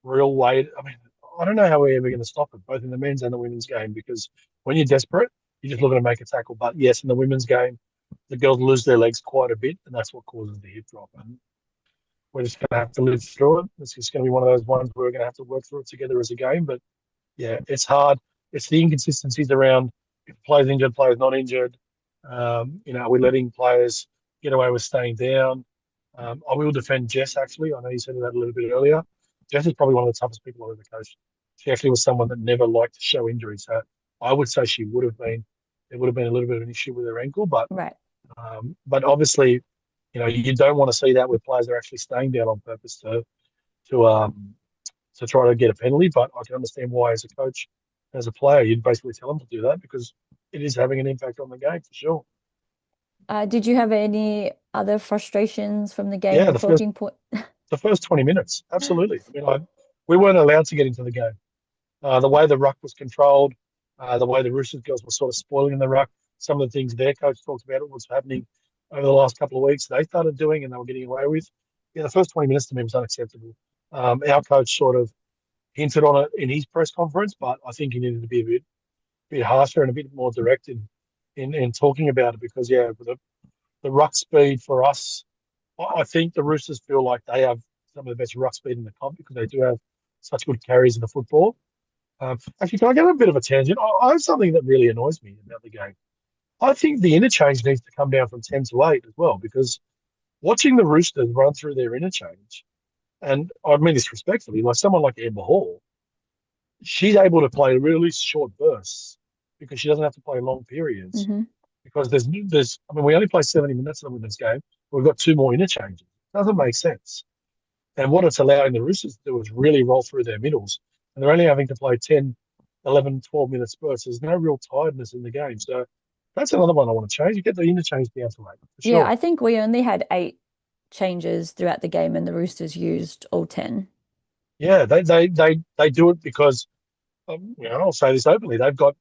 real way. I mean, I don't know how we're ever going to stop it, both in the men's and the women's game, because when you're desperate, you're just looking to make a tackle. But yes, in the women's game, the girls lose their legs quite a bit, and that's what causes the hip drop. And we're just going to have to live through it. It's just going to be one of those ones where we're going to have to work through it together as a game. But yeah, it's hard. It's the inconsistencies around if players injured, players not injured. Are we letting players get away with staying down? I will defend Jess, actually. I know you said that a little bit earlier. Jess is probably one of the toughest people I've ever coached. She actually was someone that never liked to show injury. So I would say there would have been a little bit of an issue with her ankle. Right. But obviously, you don't want to see that with players that are actually staying down on purpose to um, to try to get a penalty. But I can understand why, as a coach, as a player, you'd basically tell them to do that because it is having an impact on the game for sure. Did you have any other frustrations from the game Yeah, or talking point? the first 20 minutes, absolutely. I mean, we weren't allowed to get into the game. The way the ruck was controlled, the way the Roosters girls were sort of spoiling the ruck, some of the things their coach talked about it was happening over the last couple of weeks they started doing and they were getting away with. Yeah, the first 20 minutes to me was unacceptable. Our coach sort of hinted on it in his press conference, but I think he needed to be bit harsher and a bit more direct in talking about it because, yeah, the ruck speed for us, I think the Roosters feel like they have some of the best ruck speed in the comp because they do have such good carries in the football. Actually, can I get a bit of a tangent? I have something that really annoys me about the game. I think the interchange needs to come down from 10 to 8 as well, because watching the Roosters run through their interchange, and I mean this respectfully, like someone like Amber Hall, she's able to play really short bursts because she doesn't have to play long periods. Hmm. Because I mean, we only play 70 minutes of this game. We've got two more interchanges. It doesn't make sense. And what it's allowing the Roosters to do is really roll through their middles. And they're only having to play 10, 11, 12 minute spurts. There's no real tiredness in the game. So that's another one I want to change. You get the interchange down to 8, for Yeah, sure. I think we only had 8 changes throughout the game, and the Roosters used all 10. Yeah, they do it because, I'll say this openly. They've got,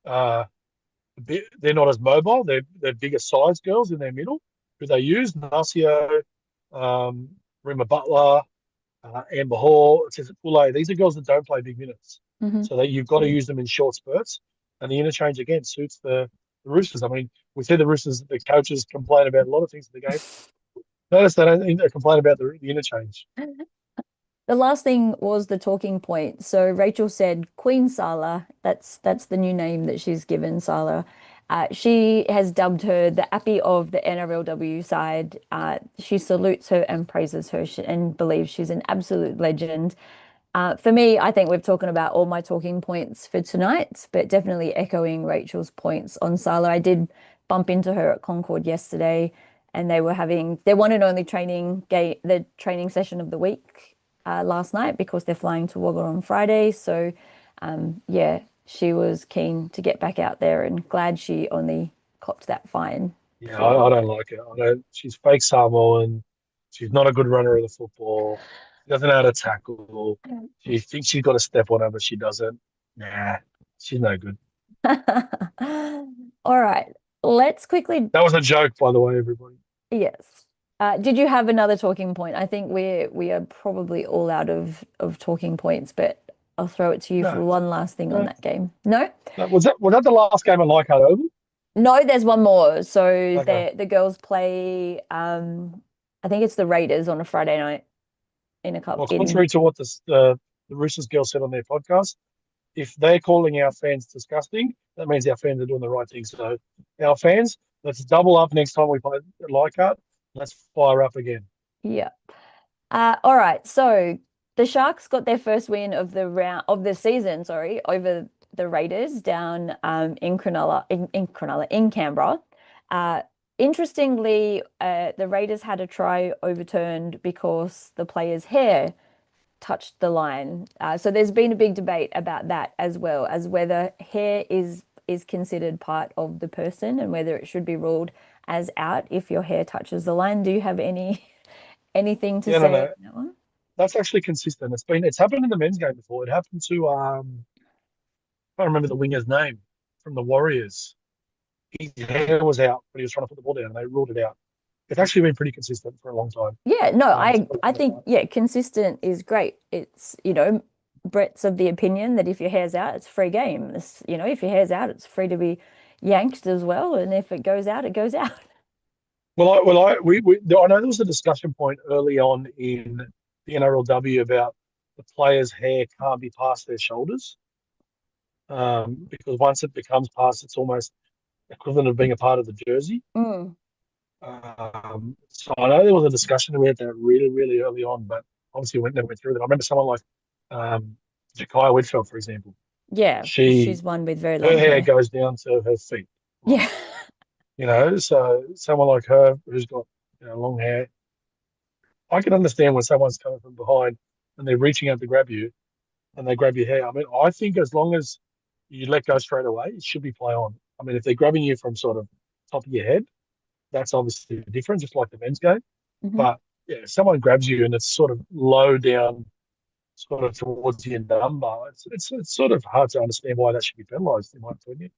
they're not as mobile. They're bigger size girls in their middle who they use. Nasio, um, Rima Butler, Amber Hall, Tessa Poulet. These are girls that don't play big minutes. Hmm. So that you've got to use them in short spurts. And the interchange again suits the Roosters. I mean, we see the Roosters, the coaches complain about a lot of things in the game. Notice they don't complain about the interchange. The last thing was the talking point. So Rachel said Queen Sala. That's the new name that she's given Sala. She has dubbed her the Appy of the NRLW side. She salutes her and praises her and believes she's an absolute legend. For me, I think we've talking about all my talking points for tonight, but definitely echoing Rachel's points on Sala. I did bump into her at Concord yesterday, and they were having their one and only the training session of the week last night because they're flying to Wagga on Friday. So, yeah, she was keen to get back out there and glad she only copped that fine Yeah, I for. don't like it. I don't. She's fake Samoan. She's not a good runner of the football. She doesn't know how to tackle. She thinks she's got a step on her, but she doesn't. Nah, she's no good. All right, let's quickly. That was a joke, by the way, everybody. Yes. Did you have another talking point? I think we are probably all out of talking points, but I'll throw it to you for No, one last thing on no, that game. No? no. Was that the last game at Leichhardt Oval? No, there's one more. So Okay. the girls play I think it's the Raiders on a Friday night in a cup Well, in. contrary to what the Roosters girls said on their podcast, if they're calling our fans disgusting, that means our fans are doing the right thing. So, our fans, let's double up next time we play Leichhardt. Let's fire up again. Yeah. All right. So the Sharks got their first win of the season, sorry, over the Raiders down in in Canberra. Uh, interestingly, the Raiders had a try overturned because the player's hair touched the line. So there's been a big debate about that as well as whether hair is considered part of the person and whether it should be ruled as out if your hair touches the line. Do you have anything to Yeah, no, say no. on that one? That's actually consistent. It's happened in the men's game before. It happened to I can't remember the winger's name from the Warriors. His hair was out, but he was trying to put the ball down, and they ruled it out. It's actually been pretty consistent for a long time. Yeah, no, So I think yeah, consistent is great. It's, Brett's of the opinion that if your hair's out, it's free game. If your hair's out, it's free to be yanked as well, and if it goes out, it goes out. I know there was a discussion point early on in the NRLW about the players' hair can't be past their shoulders, because once it becomes past, it's almost equivalent of being a part of the jersey. Mm, So I know there was a discussion about that really, really early on, but obviously we never went through that. I remember someone like um, Jakaya Whitfield, for example. yeah, She she's one with very Her long hair hair. goes down to her feet, like, Yeah. so someone like her who's got long hair, I can understand when someone's coming from behind and they're reaching out to grab you and they grab your hair. I mean, I think as long as you let go straight away, it should be play on. I mean, if they're grabbing you from sort of top of your head, that's obviously different, just like the men's game. Hmm. But yeah, if someone grabs you and it's sort of low down, sort of towards your number, it's sort of hard to understand why that should be penalised, in my opinion.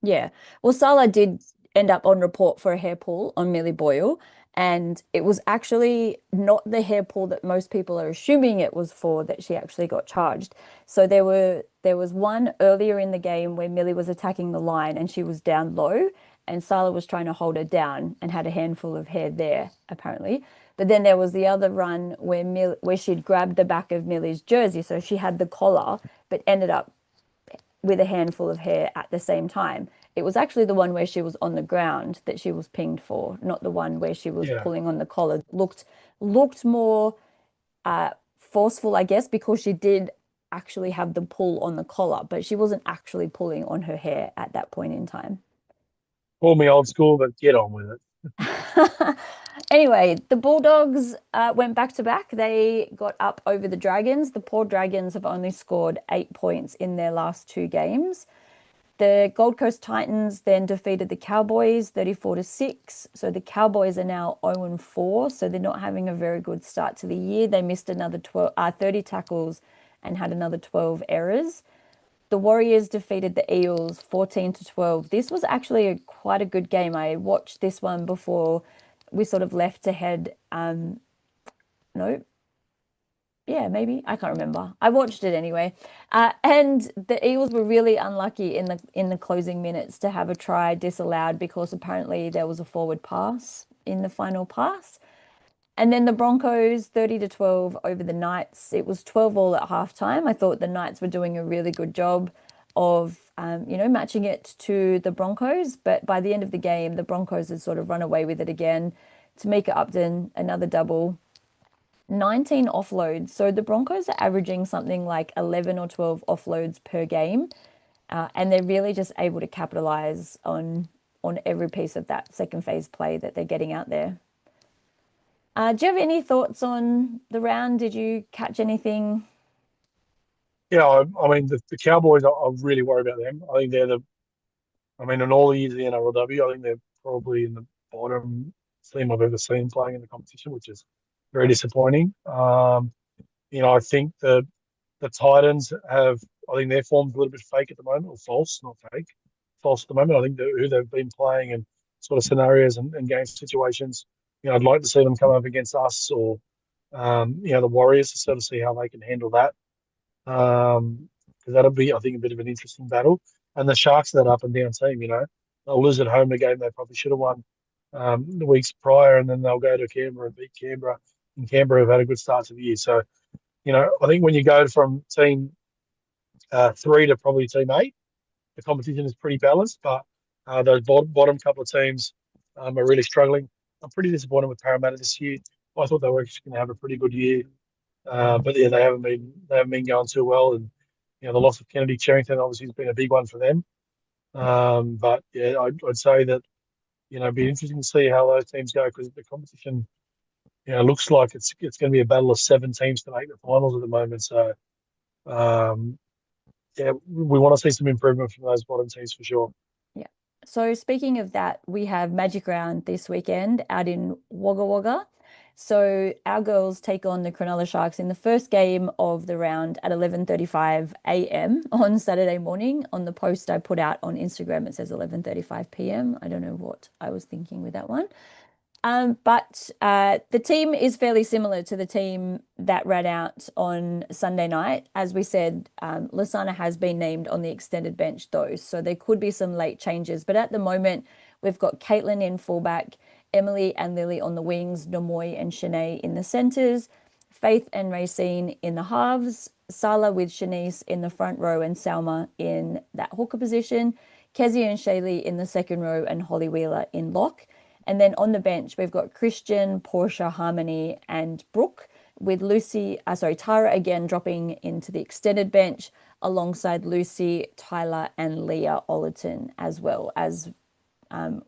Yeah. Well, Salah did end up on report for a hair pull on Millie Boyle, and it was actually not the hair pull that most people are assuming it was for that she actually got charged. So there was one earlier in the game where Millie was attacking the line and she was down low, and Salah was trying to hold her down and had a handful of hair there, apparently. But then there was the other run where she'd grabbed the back of Millie's jersey, so she had the collar, but ended up with a handful of hair at the same time. It was actually the one where she was on the ground that she was pinged for, not the one where she was Yeah. pulling on the collar. Looked more forceful, I guess, because she did actually have the pull on the collar, but she wasn't actually pulling on her hair at that point in time. Call me old school, but get on with it. Anyway, the Bulldogs went back to back. They got up over the Dragons. The poor Dragons have only scored 8 points in their last two games. The Gold Coast Titans then defeated the Cowboys 34-6. So the Cowboys are now 0-4. So they're not having a very good start to the year. They missed another 30 tackles and had another 12 errors. The Warriors defeated the Eels 14-12. This was actually quite a good game. I watched this one before we sort of left to head. No, yeah, maybe I can't remember. I watched it anyway, and the Eagles were really unlucky in the closing minutes to have a try disallowed because apparently there was a forward pass in the final pass. And then the Broncos 30-12 over the Knights. It was 12 all at halftime. I thought the Knights were doing a really good job of matching it to the Broncos, but by the end of the game, the Broncos had sort of run away with it again. Tamika Upton, another double. 19 offloads. So the Broncos are averaging something like 11 or 12 offloads per game, and they're really just able to capitalize on every piece of that second phase play that they're getting out there. Do you have any thoughts on the round? Did you catch anything? Yeah, I mean, the Cowboys, I really worry about them. I think they're I mean, in all the years of the NRLW, I think they're probably in the bottom team I've ever seen playing in the competition, which is very disappointing. I think the Titans have, I think their form's a little bit fake at the moment, or false, not fake, false at the moment. I think who they've been playing and sort of scenarios and game situations, I'd like to see them come up against us or, the Warriors to sort of see how they can handle that. Because that'll be, I think, a bit of an interesting battle. And the Sharks are that up and down team, they'll lose at home a game they probably should have won the weeks prior, and then they'll go to Canberra and beat Canberra. And Canberra have had a good start to the year. So, I think when you go from team three to probably team eight, the competition is pretty balanced, but those bottom couple of teams are really struggling. I'm pretty disappointed with Parramatta this year. I thought they were actually going to have a pretty good year, but yeah, they haven't been going too well, and the loss of Kennedy Cherrington obviously has been a big one for them. But yeah, I'd say that it'd be interesting to see how those teams go because the competition looks like it's going to be a battle of seven teams to make the finals at the moment. So um, yeah, we want to see some improvement from those bottom teams for sure. Yeah. So speaking of that, we have Magic Round this weekend out in Wagga Wagga. So our girls take on the Cronulla Sharks in the first game of the round at 11:35 a.m. on Saturday morning. On the post I put out on Instagram, it says 11:35 p.m. I don't know what I was thinking with that one. But the team is fairly similar to the team that ran out on Sunday night. As we said, Lasana has been named on the extended bench, though, so there could be some late changes. But at the moment, we've got Caitlin in fullback, Emily and Lily on the wings, Nomoy and Shanae in the centres, Faith and Racine in the halves, Sala with Shanice in the front row, and Salma in that hooker position, Kezia and Shaylee in the second row, and Holly Wheeler in lock. And then on the bench, we've got Christian, Portia, Harmony, and Brooke, with Tara again dropping into the extended bench alongside Lucy, Tyler, and Leah Ollerton, as well as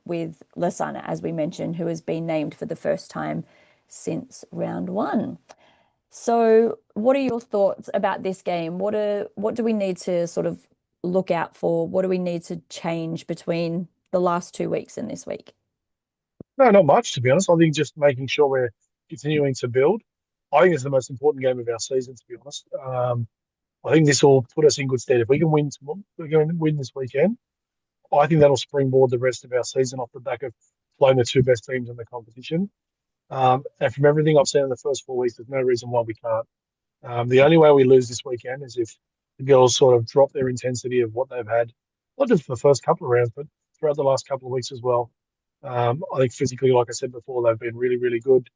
with Lasana, as we mentioned, who has been named for the first time since round one. So, what are your thoughts about this game? What do we need to sort of look out for? What do we need to change between the last 2 weeks and this week? No, not much to be honest. I think just making sure we're continuing to build. I think it's the most important game of our season, to be honest. I think this will put us in good stead. If we can win, we're going to win this weekend. I think that'll springboard the rest of our season off the back of playing the two best teams in the competition. And from everything I've seen in the first 4 weeks, there's no reason why we can't. The only way we lose this weekend is if the girls sort of drop their intensity of what they've had, not just for the first couple of rounds, but throughout the last couple of weeks as well. I think physically, like I said before, they've been really, really good.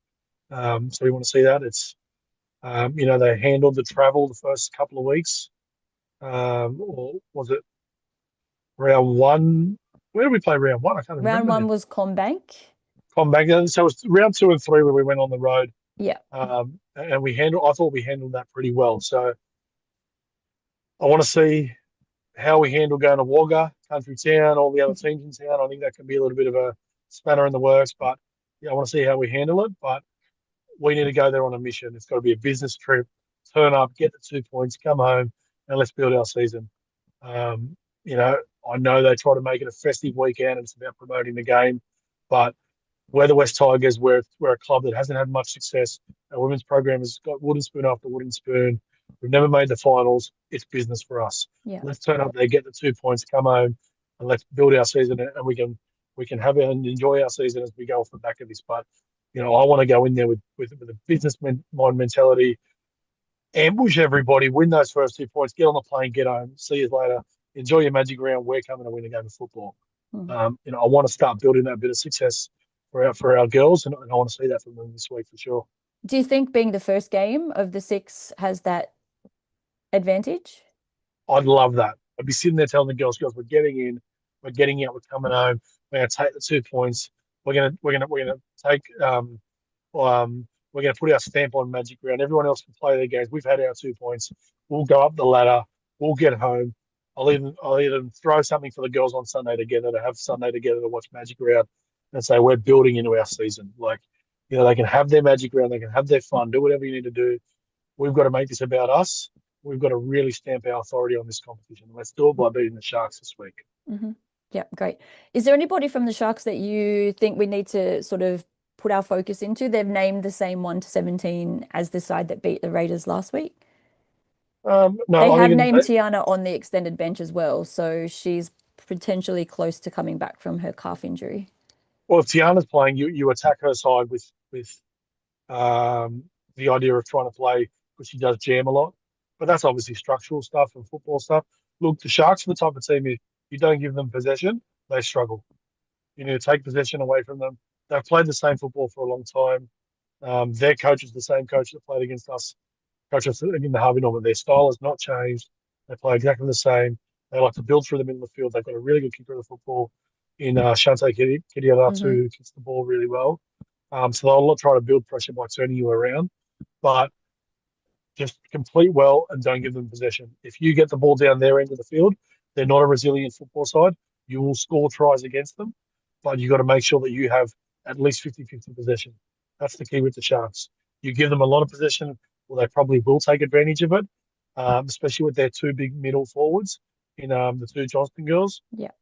So we want to see that. It's they handled the travel the first couple of weeks, or was it round one? Where did we play round one? I can't Round remember one now. was Combank. Come back. So it was round two and three where we went on the road, Yeah. and we handled. I thought we handled that pretty well. So I want to see how we handle going to Wagga, Country Town, all the other teams in town. I think that can be a little bit of a spanner in the works, but yeah, I want to see how we handle it. But we need to go there on a mission. It's got to be a business trip. Turn up, get the 2 points, come home, and let's build our season. Um, I know they try to make it a festive weekend and it's about promoting the game, but we're the West Tigers. We're a club that hasn't had much success. Our women's program has got wooden spoon after wooden spoon. We've never made the finals. It's business for us. Yeah. Let's turn up there, get the 2 points, come home, and let's build our season. And we can have it and enjoy our season as we go off the back of this. But I want to go in there with a business mind mentality, ambush everybody, win those first 2 points, get on the plane, get home. See you later. Enjoy your magic round. We're coming to win a game of football. Mhm. I want to start building that bit of success for our girls, and I want to see that from them this week for sure. Do you think being the first game of the six has that advantage? I'd love that. I'd be sitting there telling the girls, we're getting in, we're getting out, we're coming home. We're going to take the 2 points. We're gonna take we're going to put our stamp on Magic Round. Everyone else can play their games. We've had our 2 points. We'll go up the ladder. We'll get home. I'll even throw something for the girls on Sunday together to have Sunday together to watch Magic Round and say we're building into our season. Like, they can have their Magic Round, they can have their fun, do whatever you need to do. We've got to make this about us. We've got to really stamp our authority on this competition. Let's do it by beating the Sharks this week. Mm-hmm. Yeah, great. Is there anybody from the Sharks that you think we need to sort of put our focus into? They've named the same 1 to 17 as the side that beat the Raiders last week. They No, I have think named Tiana on the extended bench as well, so she's potentially close to coming back from her calf injury. well, if Tiana's playing, you attack her side with um, the idea of trying to play because she does jam a lot. But that's obviously structural stuff and football stuff. Look, the Sharks are the type of team if you don't give them possession, they struggle. You need to take possession away from them. They've played the same football for a long time. Their coach is the same coach that played against us, coach us in the Harvey Norman. Their style has not changed. They play exactly the same. They like to build through the middle of the field. They've got a really good kicker of the football in Shante Kiriaratu, Hmm. who kicks the ball really well. So they'll try to build pressure by turning you around, but just complete well and don't give them possession. If you get the ball down their end of the field, they're not a resilient football side. You will score tries against them, but you've got to make sure that you have at least 50-50 possession. That's the key with the Sharks. You give them a lot of possession, well, they probably will take advantage of it, especially with their two big middle forwards in the two Johnston girls. Yeah.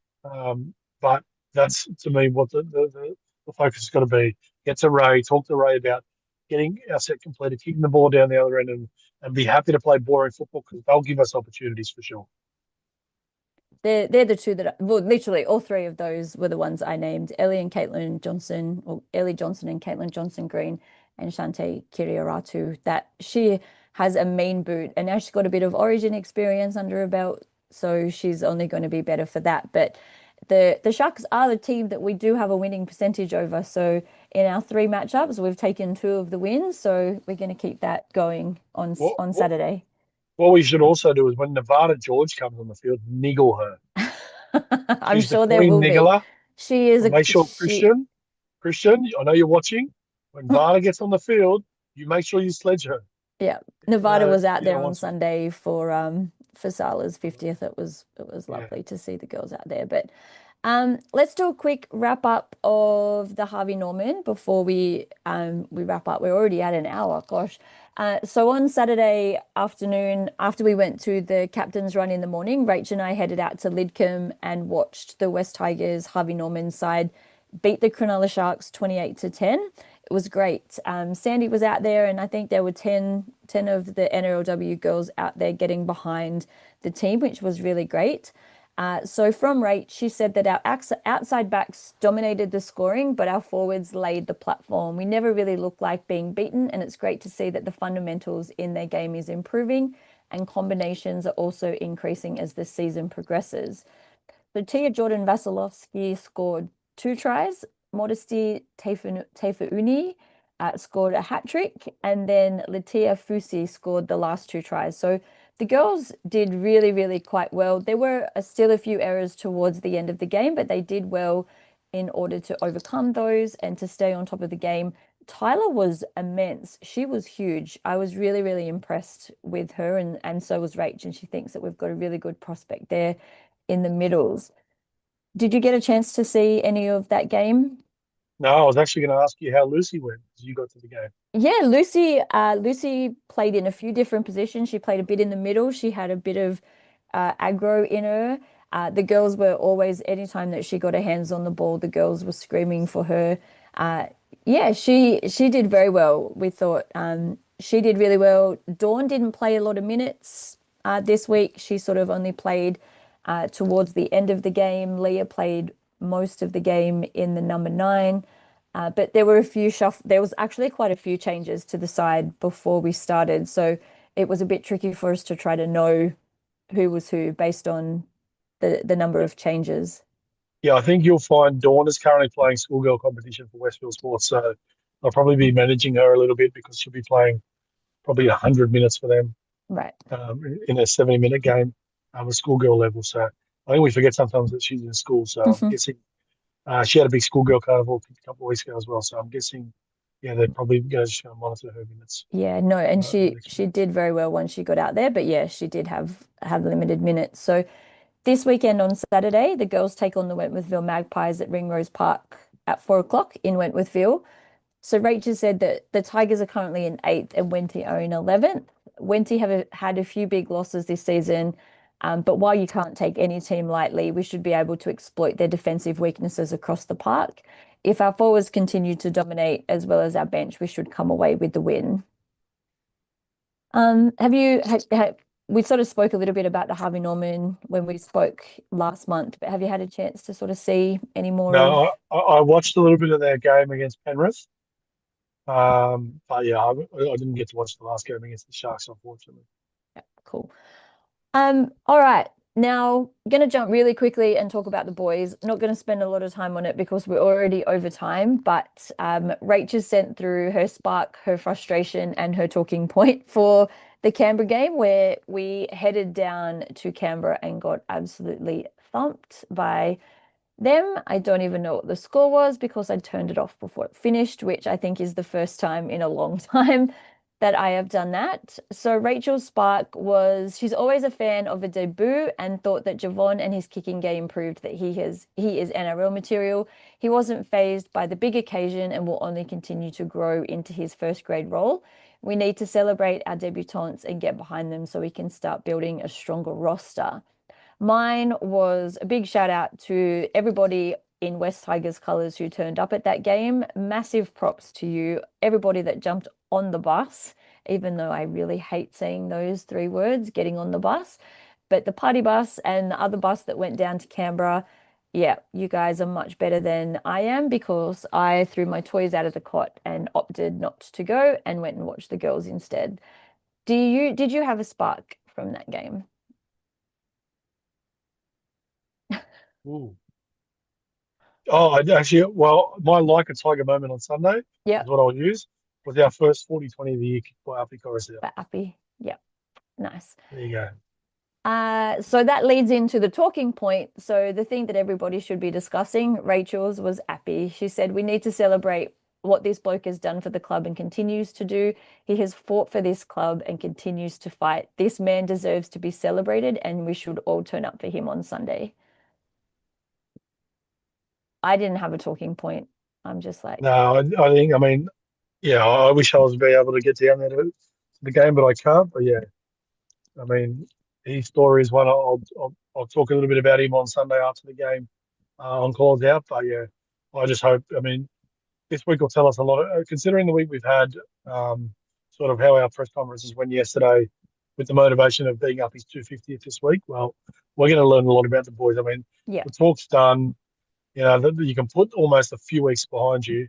But that's to me what the focus has got to be. Get to Ray, talk to Ray about getting our set completed, kicking the ball down the other end, and be happy to play boring football because they'll give us opportunities for sure. They're the two that well, literally all three of those were the ones I named. Ellie and Caitlin Johnson, or Ellie Johnson and Caitlin Johnson Green and Shante Kiriaratu, that she has a mean boot and now she's got a bit of origin experience under her belt, so she's only going to be better for that. But the Sharks are the team that we do have a winning percentage over. So in our three matchups, we've taken two of the wins, so we're going to keep that going on What, on what, Saturday. what we should also do is when Nevada George comes on the field, niggle her. I'm She's the sure there queen will be. niggler. She is And a make sure she Christian, I know you're watching. When Varda gets on the field, you make sure you sledge her. Yeah, Nevada was out there on Once, Sunday for Sala's 50th. It was yeah. lovely to see the girls out there. But Let's do a quick wrap up of the Harvey Norman before we wrap up. We're already at an hour, gosh. So on Saturday afternoon, after we went to the captain's run in the morning, Rach and I headed out to Lidcombe and watched the West Tigers Harvey Norman side beat the Cronulla Sharks 28 to 10. It was great. Sandy was out there, and I think there were ten of the NRLW girls out there getting behind the team, which was really great. So from Rach, she said that our outside backs dominated the scoring, but our forwards laid the platform. We never really looked like being beaten, and it's great to see that the fundamentals in their game is improving and combinations are also increasing as the season progresses. So Tia Jordan Vasilevsky scored two tries. Modesty Tefauni scored a hat trick, and then Latia Fusi scored the last two tries. So the girls did really, really quite well. There were still a few errors towards the end of the game, but they did well in order to overcome those and to stay on top of the game. Tyler was immense. She was huge. I was really, really impressed with her, and so was Rach, and she thinks that we've got a really good prospect there in the middles. Did you get a chance to see any of that game? No, I was actually going to ask you how Lucy went as you got to the game. Yeah, Lucy played in a few different positions. She played a bit in the middle. She had a bit of aggro in her. The girls were always, anytime that she got her hands on the ball, the girls were screaming for her. Uh, yeah, she did very well. We thought she did really well. Dawn didn't play a lot of minutes this week. She sort of only played towards the end of the game. Leah played most of the game in the number nine. But there were a few there was actually quite a few changes to the side before we started. So it was a bit tricky for us to try to know who was who based on the number of changes. Yeah, I think you'll find Dawn is currently playing schoolgirl competition for Westfield Sports, so I'll probably be managing her a little bit because she'll be playing probably 100 minutes for them Right. in a 70-minute game a schoolgirl level. So I think we forget sometimes that she's in school. So I'm guessing she had a big schoolgirl carnival a couple of weeks ago as well. So I'm guessing, yeah, they're probably going to monitor her minutes Yeah, no, and over the she next she week. did very well when she got out there, but yeah, she did have limited minutes. So this weekend on Saturday, the girls take on the Wentworthville Magpies at Ringrose Park at 4 o'clock in Wentworthville. So Rachel said that the Tigers are currently in eighth and Wenty are in 11th. Wenty have had a few big losses this season, but while you can't take any team lightly, we should be able to exploit their defensive weaknesses across the park. If our forwards continue to dominate as well as our bench, we should come away with the win. Have you we sort of spoke a little bit about the Harvey Norman when we spoke last month, but have you had a chance to sort of see any more of? No, I watched a little bit of their game against Penrith, but yeah, I didn't get to watch the last game against the Sharks, unfortunately. Yeah, cool. All right. Now, going to jump really quickly and talk about the boys. Not going to spend a lot of time on it because we're already over time, but Rach sent through her spark, her frustration, and her talking point for the Canberra game where we headed down to Canberra and got absolutely thumped by them. I don't even know what the score was because I turned it off before it finished, which I think is the first time in a long time that I have done that. So Rachel Spark she's always a fan of a debut and thought that Javon and his kicking game proved that he is NRL material. He wasn't phased by the big occasion and will only continue to grow into his first grade role. We need to celebrate our debutantes and get behind them so we can start building a stronger roster. Mine was a big shout out to everybody in West Tigers colours who turned up at that game. Massive props to you, everybody that jumped on the bus, even though I really hate saying those three words, getting on the bus. But the party bus and the other bus that went down to Canberra, yeah, you guys are much better than I am because I threw my toys out of the cot and opted not to go and went and watched the girls instead. Did you have a spark from that game? Ooh. Oh, I actually, well, my like a Tiger moment on Sunday Yep. is what I'll use. Was our first 40-20 of the year kicked by Alfie Coruscant. But happy. Yep. Nice. There you go. So that leads into the talking point. So the thing that everybody should be discussing, Rachel's was Appy. She said we need to celebrate what this bloke has done for the club and continues to do. He has fought for this club and continues to fight. This man deserves to be celebrated, and we should all turn up for him on Sunday. I didn't have a talking point. I'm just like, No, I think, I mean, yeah, I wish I was be able to get down there to the game, but I can't. But yeah, I mean, his story is one. I'll talk a little bit about him on Sunday after the game on calls out. But yeah, I just hope. I mean, this week will tell us a lot. Considering the week we've had, sort of how our press conferences went yesterday, with the motivation of being up his 250th this week. Well, we're going to learn a lot about the boys. I mean, yeah. the talk's done. You know, you can put almost a few weeks behind you.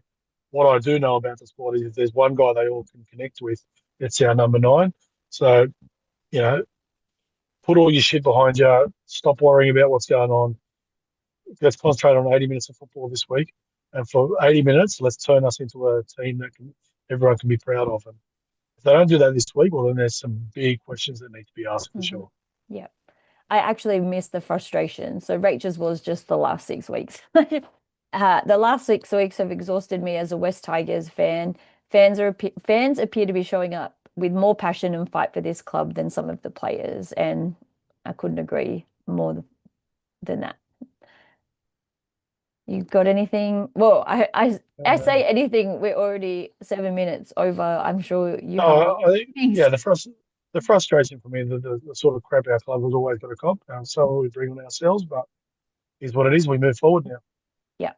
What I do know about the sport is if there's one guy they all can connect with, it's our number nine. So, you know, put all your shit behind you. Stop worrying about what's going on. Let's concentrate on 80 minutes of football this week. And for 80 minutes, let's turn us into a team that everyone can be proud of. And if they don't do that this week, well, then there's some big questions that need to be asked for Hmm. sure. Yeah. I actually missed the frustration. So Rachel's was just the last 6 weeks. The last 6 weeks have exhausted me as a West Tigers fan. Fans appear to be showing up with more passion and fight for this club than some of the players, and I couldn't agree more than that. You got anything? Well, I say anything. We're already 7 minutes over. I'm sure you have a No, lot I of think, things. yeah, the frustration for me, the sort of crap our club has always got to cop. So we bring on ourselves, but is what it is. We move forward now. Yeah.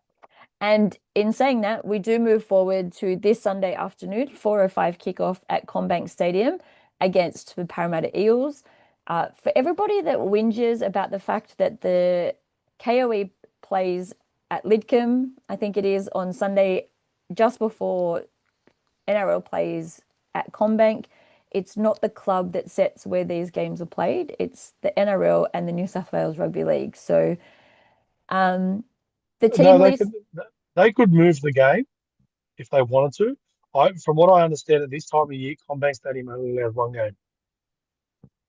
And in saying that, we do move forward to this Sunday afternoon, 4:05 kickoff at Combank Stadium against the Parramatta Eels. For everybody that whinges about the fact that the KOE plays at Lidcombe, I think it is on Sunday, just before NRL plays at Combank, it's not the club that sets where these games are played. It's the NRL and the New South Wales Rugby League. So um, the No, team list. they could move the game if they wanted to. From what I understand, at this time of year, Combank Stadium only allows one game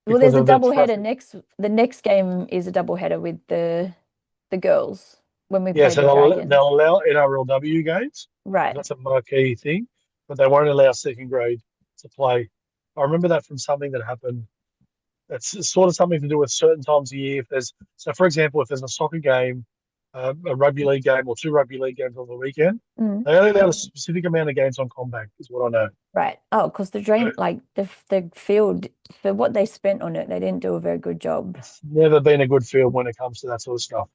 Well, because there's a of the double header traffic. next. The next game is a double header with the girls when we Yeah, play so the they'll Dragons. allow NRLW games because Right. that's a marquee thing, but they won't allow second grade to play. I remember that from something that happened. It's sort of something to do with certain times of year. If there's so, for example, if there's a soccer game, a rugby league game, or two rugby league games on the weekend, Mm. they only allow a specific amount of games on Combank, is what I know. Right. Oh, because the drain, like the field for what they spent on it, they didn't do a very good job. It's never been a good field when it comes to that sort of stuff.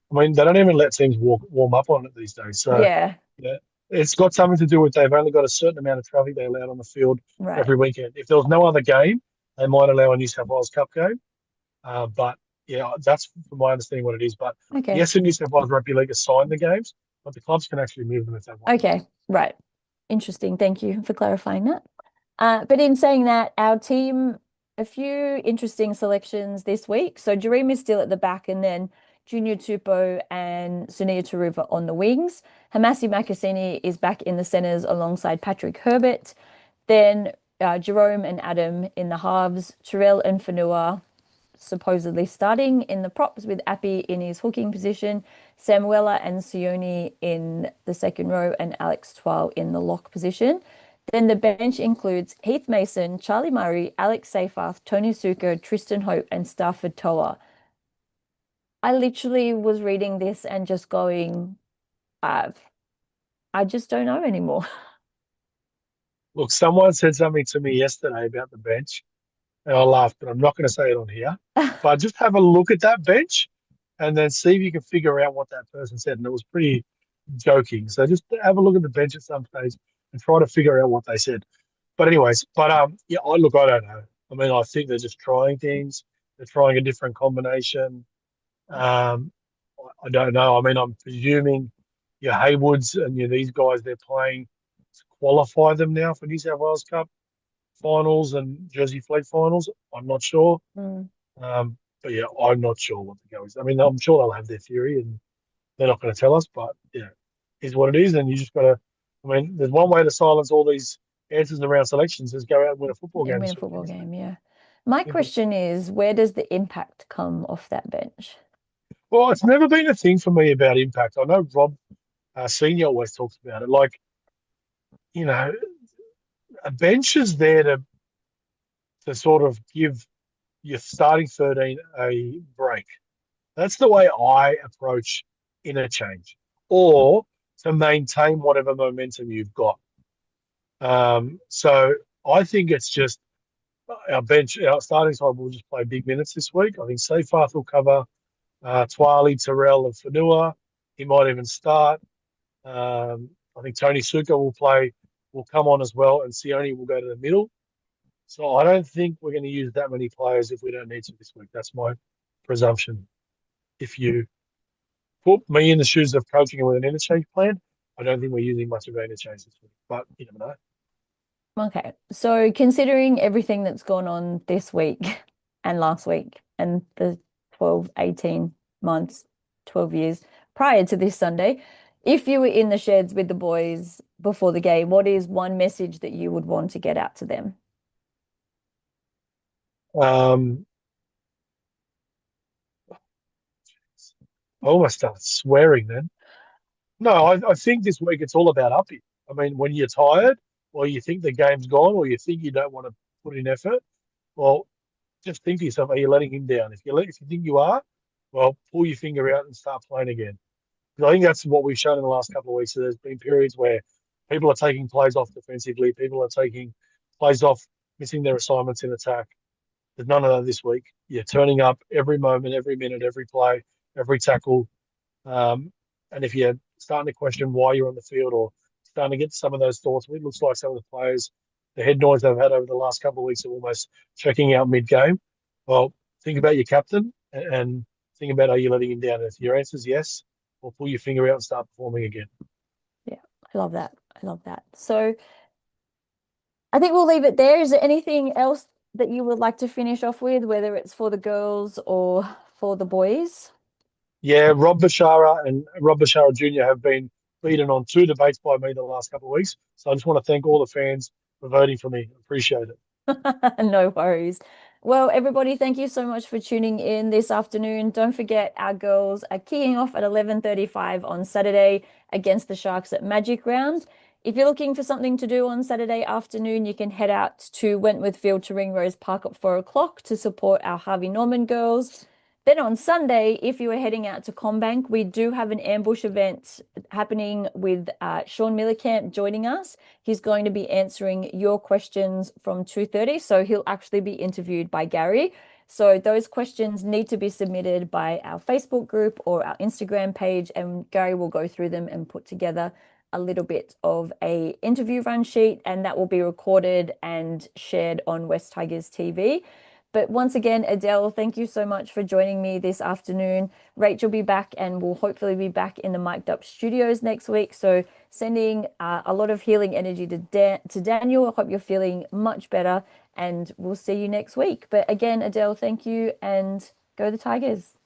I mean, they don't even let teams warm up on it these days. So, Yeah. yeah, it's got something to do with they've only got a certain amount of traffic they allowed on the field Right. every weekend. If there was no other game, they might allow a New South Wales Cup game. But yeah, that's from my understanding what it is. But Okay. yes, the New South Wales Rugby League assigned the games, but the clubs can actually move them if they want. Okay. Right. Interesting. Thank you for clarifying that. But in saying that, our team, a few interesting selections this week. So Jareem is still at the back, and then Junior Tupou and Sunia Taruva on the wings. Hamasi Makasini is back in the centres alongside Patrick Herbert. Then Jerome and Adam in the halves. Terrell and Fanua supposedly starting in the props with Appy in his hooking position. Samuela and Sione in the second row, and Alex Twal in the lock position. Then the bench includes Heath Mason, Charlie Murray, Alex Seyfarth, Tony Suker, Tristan Hope, and Stafford Toa. I literally was reading this and just going, uh, I just don't know anymore. Look, someone said something to me yesterday about the bench, and I laughed, but I'm not going to say it on here. But just have a look at that bench and then see if you can figure out what that person said. And it was pretty joking. So just have a look at the bench at some stage and try to figure out what they said. But anyways, yeah, I don't know. I mean, I think they're just trying things. They're trying a different combination. Um, I don't know. I mean, I'm presuming your Haywoods and your these guys they're playing to qualify them now for New South Wales Cup finals and Jersey Fleet finals. I'm not sure. Mm. But yeah, I'm not sure what the go is. I mean, I'm sure they'll have their theory and they're not going to tell us, but yeah, is what it is. And you just got to, I mean, there's one way to silence all these answers around selections is go out and win a football And game win a this weekend, football isn't it? game, yeah. My Simple. question is, where does the impact come off that bench? Well, it's never been a thing for me about impact. I know Rob Senior always talks about it. Like, you know, a bench is there to sort of give your starting 13 a break. That's the way I approach interchange. or to maintain whatever momentum you've got. So I think it's just our starting side will just play big minutes this week. I think Seyfarth will cover Twali, Terrell, and Fanua. He might even start. I think Tony Suka will come on as well, and Sione will go to the middle. So I don't think we're going to use that many players if we don't need to this week. That's my presumption. If you put me in the shoes of coaching with an interchange plan, I don't think we're using much of an interchange this week. But you never know. Okay, so considering everything that's gone on this week and last week and the 12, 18 months, 12 years prior to this Sunday, if you were in the sheds with the boys before the game, what is one message that you would want to get out to them? Um, I almost started swearing then. No, I think this week it's all about upping. I mean, when you're tired, or you think the game's gone, or you think you don't want to put in effort, well, just think to yourself, are you letting him down? If you think you are, well, pull your finger out and start playing again. Because I think that's what we've shown in the last couple of weeks. So there's been periods where people are taking plays off defensively, people are taking plays off, missing their assignments in attack. There's none of that this week. You're turning up every moment, every minute, every play, every tackle. And if you're starting to question why you're on the field or starting to get some of those thoughts, it looks like some of the players, the head noise they've had over the last couple of weeks are almost checking out mid-game. Well, think about your captain and think about, are you letting him down? If your answer is yes, well, pull your finger out and start performing again. Yeah, I love that. I love that. So I think we'll leave it there. Is there anything else that you would like to finish off with, whether it's for the girls or for the boys? Yeah, Rob Bashara Jr. have been beaten on two debates by me the last couple of weeks. So I just want to thank all the fans for voting for me. Appreciate it. No worries. Well, everybody, thank you so much for tuning in this afternoon. Don't forget our girls are keying off at 11:35 on Saturday against the Sharks at Magic Round. If you're looking for something to do on Saturday afternoon, you can head out to Wentworth Field to Ringrose Park at 4 o'clock to support our Harvey Norman girls. Then on Sunday, if you are heading out to Combank, we do have an ambush event happening with Sean Millercamp joining us. He's going to be answering your questions from 2:30, so he'll actually be interviewed by Gary. So those questions need to be submitted by our Facebook group or our Instagram page, and Gary will go through them and put together a little bit of a interview run sheet, and that will be recorded and shared on West Tigers TV. But once again, Adele, thank you so much for joining me this afternoon. Rachel will be back and will hopefully be back in the Mic'd Up studios next week. So sending a lot of healing energy to Daniel. I hope you're feeling much better and we'll see you next week. But again, Adele, thank you and go the Tigers.